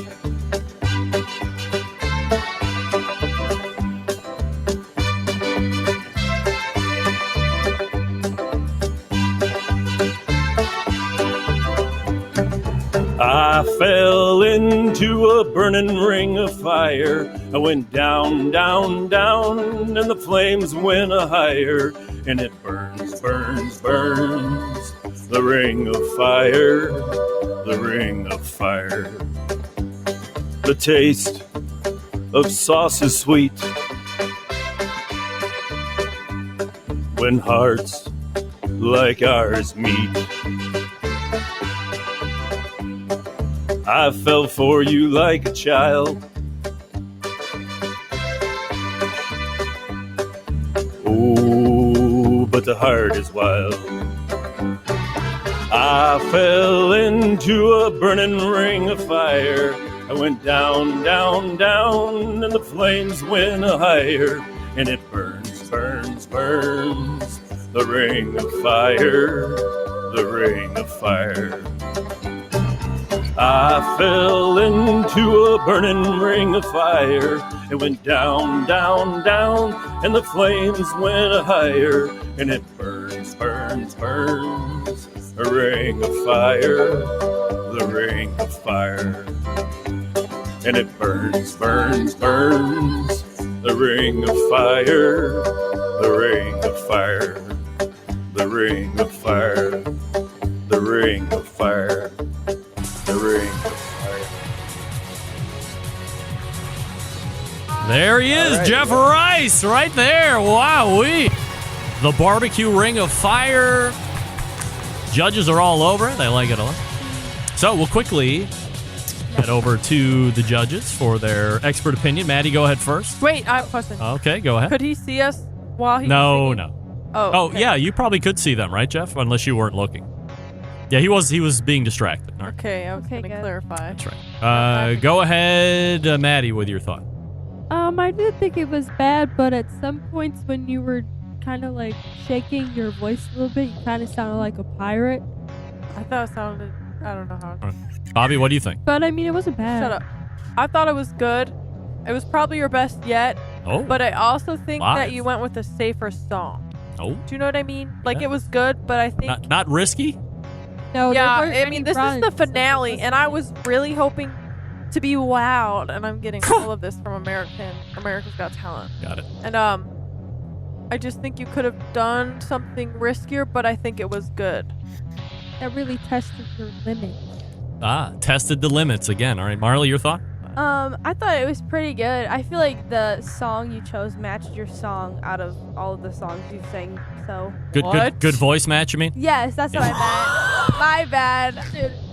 I fell into a burning ring of fire. I went down, down, down, and the flames went higher. And it burns, burns, burns, the ring of fire, the ring of fire. The taste of sauce is sweet when hearts like ours meet. I fell for you like a child, but the heart is wild. I fell into a burning ring of fire. I went down, down, down, and the flames went higher. And it burns, burns, burns, the ring of fire, the ring of fire. I fell into a burning ring of fire. It went down, down, down, and the flames went higher. And it burns, burns, burns, a ring of fire, the ring of fire. And it burns, burns, burns, the ring of fire, the ring of fire, the ring of fire, the ring of fire, the ring of fire. There he is, right, Jeff Rice, right there. Wow-wee. The barbecue ring of fire. Judges are all over it. They like it a lot. So we'll quickly head over to the judges for their expert opinion. Maddie, go ahead first. Wait, I have a question. Okay, go ahead. Could he see us while he No, was no. Oh, okay. Yeah, you probably could see them, right, Jeff? Unless you weren't looking. Yeah, he was being distracted. All right. Okay, I was going to clarify. That's right. Go ahead, Maddie, with your thought. I did think it was bad, but at some points when you were kind of like shaking your voice a little bit, you kind of sounded like a pirate. I thought it sounded, I don't know how. Right. Bobby, what do you think? But I mean, it wasn't bad. Shut up. I thought it was good. It was probably your best yet. Oh. But I also think Live. that you went with a safer song. Oh. Do you know what I mean? Like, Yeah. it was good, but I think... Not risky? No, yeah, there weren't I mean, any this is the finale, and I was really hoping to be wowed, and I'm getting all of this from America's Got Talent. Got it. And I just think you could have done something riskier, but I think it was good. That really tested your limits. Tested the limits again. All right, Marley, your thought? I thought it was pretty good. I feel like the song you chose matched your song out of all of the songs you sang. So Good voice match, you mean? Yes, that's what I meant. My bad.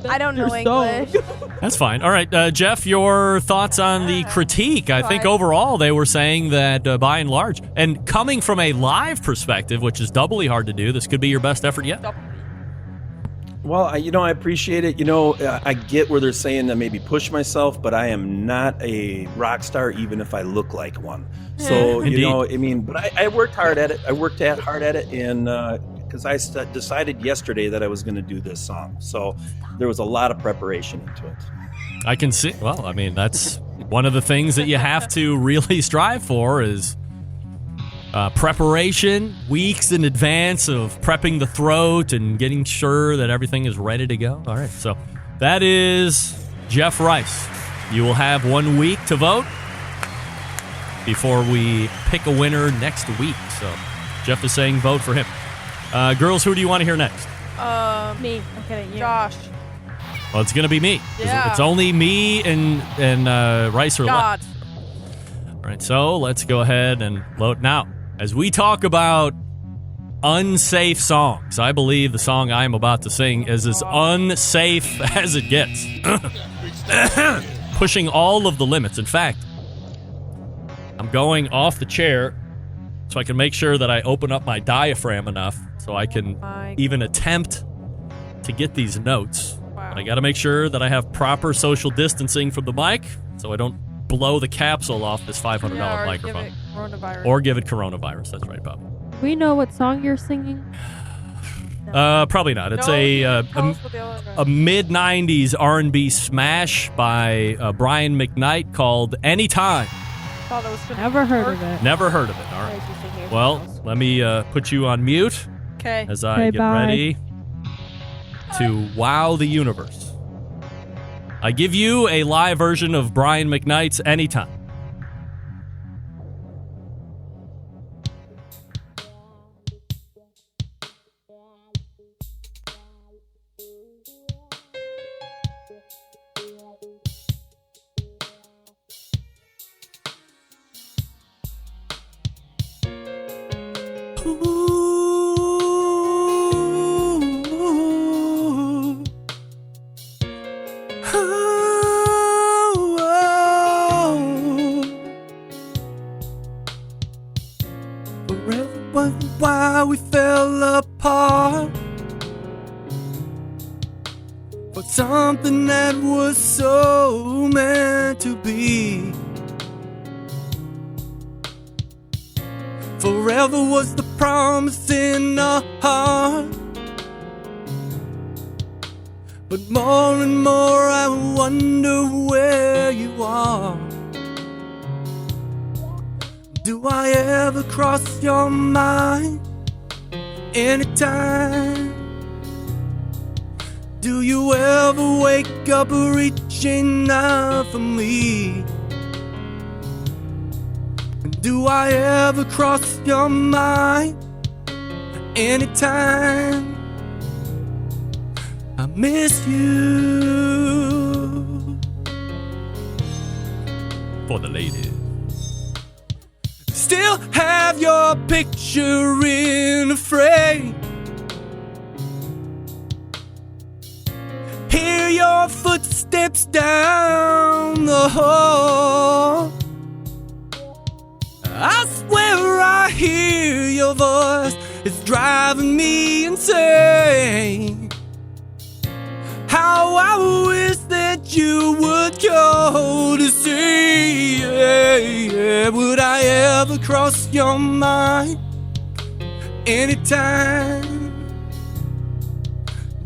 I don't know English. That's fine. All right, Jeff, your thoughts on the critique. I think overall they were saying that by and large, and coming from a live perspective, which is doubly hard to do, this could be your best effort yet. Well, I appreciate it. I get where they're saying to maybe push myself, but I am not a rock star, even if I look like one. So, but I worked hard at it. I worked hard at it, and because I decided yesterday that I was going to do this song. So there was a lot of preparation into it. I can see. Well, I mean, that's one of the things that you have to really strive for is preparation, weeks in advance of prepping the throat and getting sure that everything is ready to go. All right, so that is Jeff Rice. You will have 1 week to vote before we pick a winner next week. So Jeff is saying vote for him. Girls, who do you want to hear next? Me. I'm kidding. You. Josh. Well, it's going to be me. Yeah. It's only me and Rice are left. All right, so let's go ahead and vote now. As we talk about unsafe songs, I believe the song I am about to sing is as unsafe as it gets. Pushing all of the limits. In fact, I'm going off the chair so I can make sure that I open up my diaphragm enough so I can even attempt to get these notes. Wow. I got to make sure that I have proper social distancing from the mic so I don't blow the capsule off this $500 microphone. Or give it coronavirus. That's right, Bobby. We know what song you're singing? Probably not. It's a mid-90s R&B smash by Brian McKnight called Anytime. Never heard of it. Never heard of it. All right. Well, let me put you on mute as I get ready to wow the universe. I give you a live version of Brian McKnight's Anytime. why we fell apart. For something that was so meant to be. Forever was the promise in our heart. But more and more I wonder where you are. Do I ever cross your mind anytime? Do you ever wake up reaching out for me? Do I ever cross your mind anytime? I miss you. For the ladies. Still have your picture in a frame. Hear your footsteps down the hall. I swear I hear your voice. It's driving me insane. How I wish that you would go to see. Would I ever cross your mind anytime?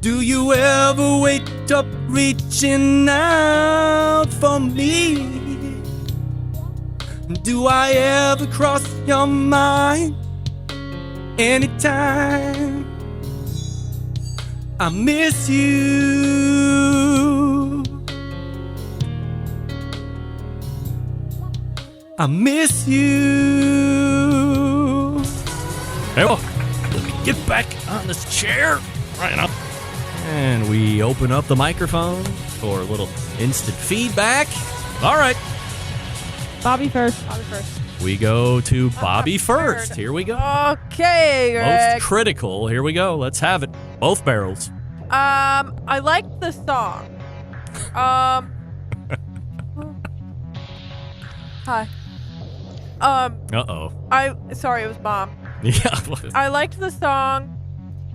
Do you ever wake up reaching out for me? Do I ever cross your mind anytime? I miss you. I miss you. Hey, well, let me get back on this chair right now. And we open up the microphone for a little instant feedback. All right. Bobby first. We go to Bobby first. Here we go. Okay, Greg. Most critical. Here we go. Let's have it. Both barrels. I liked the song. Hi. Uh-oh. Sorry, it was Mom. Yeah. I liked the song.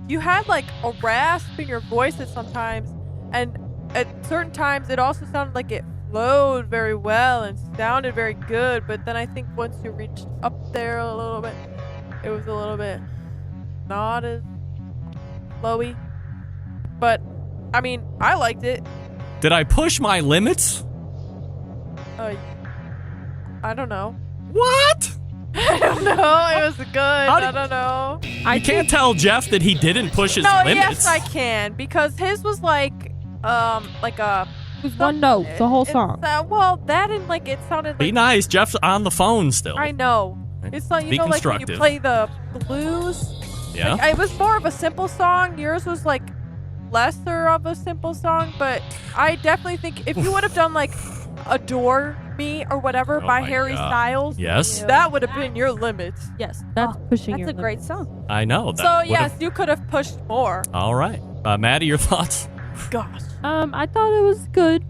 You had like a rasp in your voice at sometimes, and at certain times it also sounded like it flowed very well and sounded very good, but then I think once you reached up there a little bit, it was a little bit not as flowy. But, I mean, I liked it. Did I push my limits? I don't know. What? I don't know. It was good. I don't know. I can't tell Jeff that he didn't push his limits. Yes, I can, because his was like a... It was one note, the whole song. Well, that and like it sounded like... Be nice. Jeff's on the phone still. I know. It's like, you know, like when you play the blues. Yeah. Like, it was more of a simple song. Yours was like lesser of a simple song, but I definitely think if you would have done like Adore Me or whatever by Harry Styles, yes, that would have been your limits. Yes, that's pushing. That's a great song. I know. So yes, you could have pushed more. All right, Maddie, your thoughts? Gosh. I thought it was good.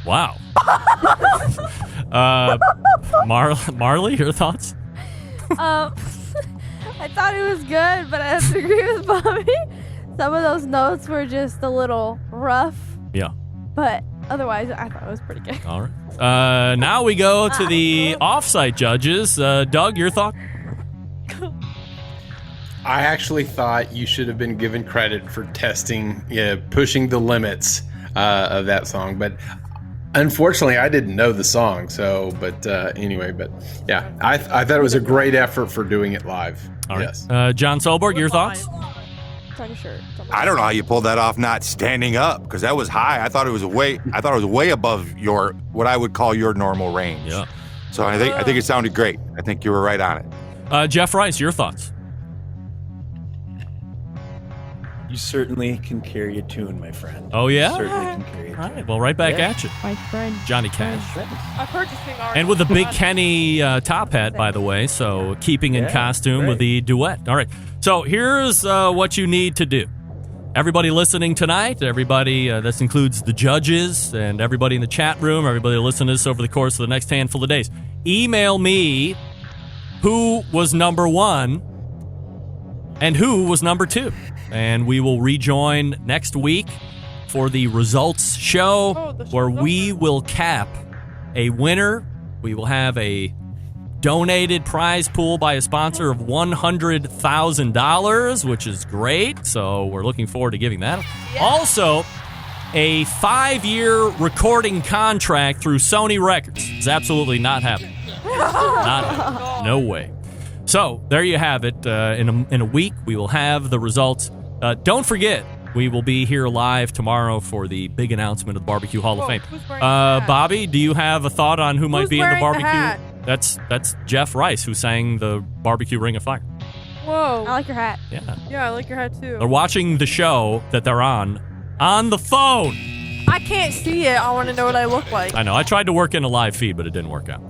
Wow. Marley, your thoughts? I thought it was good, but I have to agree with Bobby. Some of those notes were just a little rough. Yeah. But otherwise, I thought it was pretty good. All right. Now we go to the off-site judges. Doug, your thought? I actually thought you should have been given credit for pushing the limits of that song. But unfortunately, I didn't know the song. So, anyway, yeah, I thought it was a great effort for doing it live. All right. Yes. John Solberg, your thoughts? I don't know how you pulled that off not standing up, because that was high. I thought it was way above your what I would call your normal range. Yeah. So I think it sounded great. I think you were right on it. Jeff Rice, your thoughts? You certainly can carry a tune, my friend. Oh, yeah? You certainly can carry a tune. All right, well, right back at you. My friend. Johnny Cash. I've heard you sing already. And with the Big Kenny top hat, by the way, so keeping in costume with the duet. All right, so here's what you need to do. Everybody listening tonight, everybody, this includes the judges and everybody in the chat room, everybody who listen to this over the course of the next handful of days, email me who was number one and who was number 2. And we will rejoin next week for the results show where we will cap a winner. We will have a donated prize pool by a sponsor of $100,000, which is great. So we're looking forward to giving that. Yeah. Also, a 5-year recording contract through Sony Records is absolutely not happening. Not happening. No way. So there you have it. In a week, we will have the results. Don't forget, we will be here live tomorrow for the big announcement of the BBQ Hall of Fame. Bobby, do you have a thought on who might be in the barbecue? That's Jeff Rice, who sang the Barbecue Ring of Fire. Whoa. I like your hat. Yeah, I like your hat too. They're watching the show that they're on the phone. I can't see it. I want to know what I look like. I know. I tried to work in a live feed, but it didn't work out.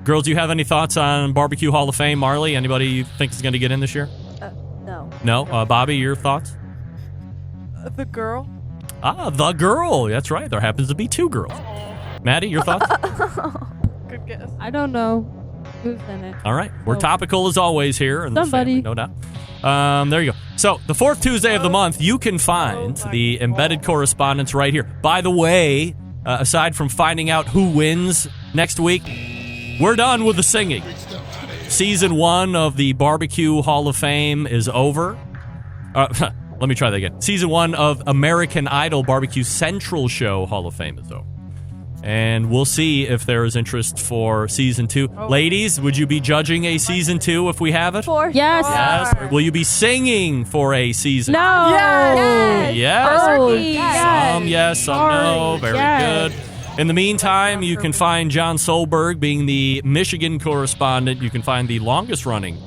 Girls, do you have any thoughts on Barbecue Hall of Fame? Marley, anybody you think is going to get in this year? No. No? Bobby, your thoughts? The girl. The girl. That's right. There happens to be 2 girls. Maddie, your thoughts? Good guess. I don't know who's in it. All right. We're topical as always here. In Somebody. No doubt. There you go. So, the 4th Tuesday of the month, you can find the Embedded Correspondents right here. By the way, aside from finding out who wins next week, we're done with the singing. Season 1 of the BBQ Hall of Fame is over. Let me try that again. Season 1 of American Idol Barbecue Central Show Hall of Fame is over. And we'll see if there is interest for Season 2. Ladies, would you be judging a Season 2 if we have it? Yes. Will you be singing for a season? No. Yes. Oh, Some yes, some no. Very good. In the meantime, you can find John Solberg being the Michigan correspondent. You can find the longest-running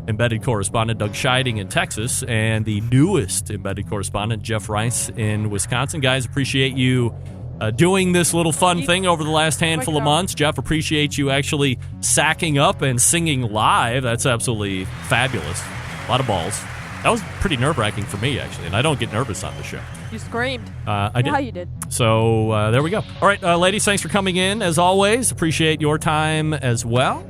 embedded correspondent, Doug Scheiding, in Texas, and the newest embedded correspondent, Jeff Rice, in Wisconsin. Guys, appreciate you doing this little fun thing over the last handful of months. Jeff, appreciate you actually sacking up and singing live. That's absolutely fabulous. A lot of balls. That was pretty nerve-wracking for me, actually, and I don't get nervous on the show. You screamed. I did. Yeah, you did. So there we go. All right, ladies, thanks for coming in, as always. Appreciate your time as well.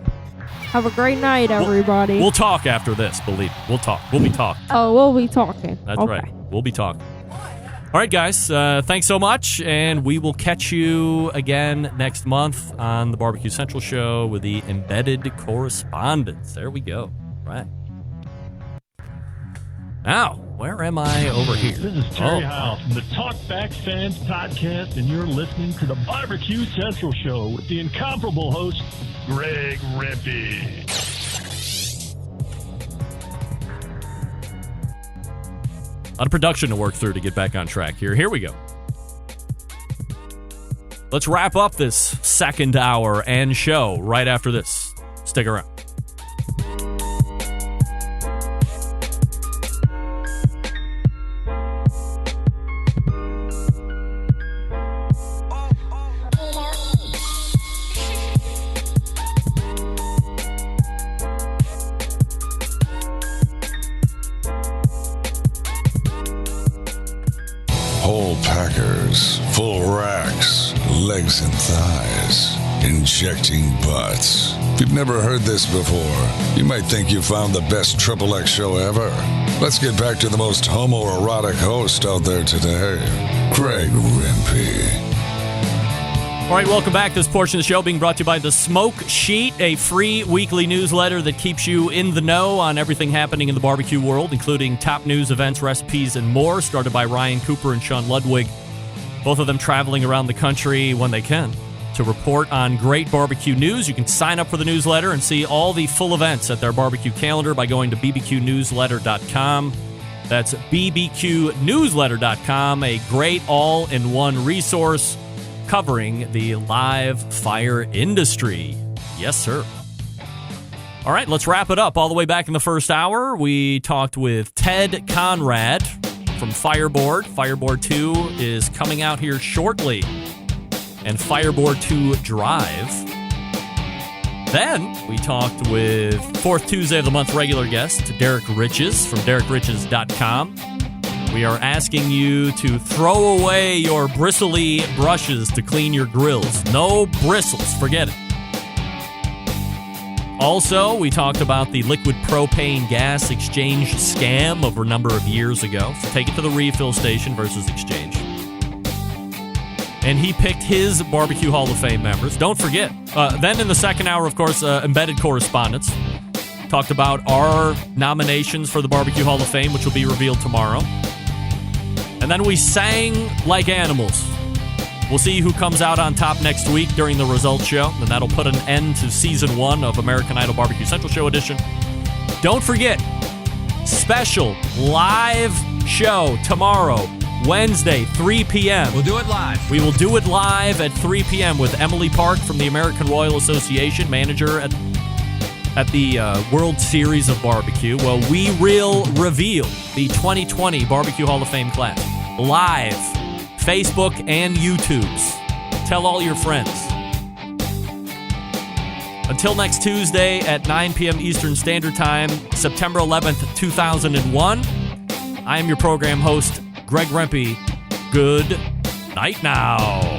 Have a great night, everybody. We'll talk after this, believe me. We'll talk. We'll be talking. Oh, we'll be talking. That's right. We'll be talking. All right, guys, thanks so much, and we will catch you again next month on the Barbecue Central Show with the Embedded Correspondents. There we go. All right. Now, where am I over here? This is Terry House from the Talkback Fans Podcast, and you're listening to the Barbecue Central Show with the incomparable host, Greg Rippey. A lot of production to work through to get back on track here. Here we go. Let's wrap up this second hour and show right after this. Stick around. Whole packers, full racks, legs and thighs, injecting butts. If you've never heard this before, you might think you found the best XXX show ever. Let's get back to the most homoerotic host out there today, Greg Rimpey. All right, welcome back. This portion of the show being brought to you by The Smoke Sheet, a free weekly newsletter that keeps you in the know on everything happening in the barbecue world, including top news, events, recipes, and more, started by Ryan Cooper and Sean Ludwig, both of them traveling around the country when they can to report on great barbecue news. You can sign up for the newsletter and see all the full events at their barbecue calendar by going to bbqnewsletter.com. That's bbqnewsletter.com, a great all-in-one resource covering the live fire industry. Yes, sir. All right, let's wrap it up. All the way back in the first hour, we talked with Ted Conrad from Fireboard. Fireboard 2 is coming out here shortly, and Fireboard 2 Drive. Then we talked with fourth Tuesday of the month regular guest, Derek Riches from DerekRiches.com. We are asking you to throw away your bristly brushes to clean your grills. No bristles. Forget it. Also, we talked about the liquid propane gas exchange scam of a number of years ago. So take it to the refill station versus exchange. And he picked his BBQ Hall of Fame members. Don't forget. Then in the second hour, of course, Embedded Correspondents. Talked about our nominations for the BBQ Hall of Fame, which will be revealed tomorrow. And then we sang like animals. We'll see who comes out on top next week during the results show. And that'll put an end to Season 1 of American Idol BBQ Central Show Edition. Don't forget, special live show tomorrow, Wednesday, 3 p.m. We'll do it live. We will do it live at 3 p.m. with Emily Park from the American Royal Association, manager at the World Series of Barbecue. Well, we will reveal the 2020 BBQ Hall of Fame class live, Facebook and YouTubes. Tell all your friends. Until next Tuesday at 9 p.m. Eastern Standard Time, September 11th, 2001, I am your program host, Greg Rempe. Good night now.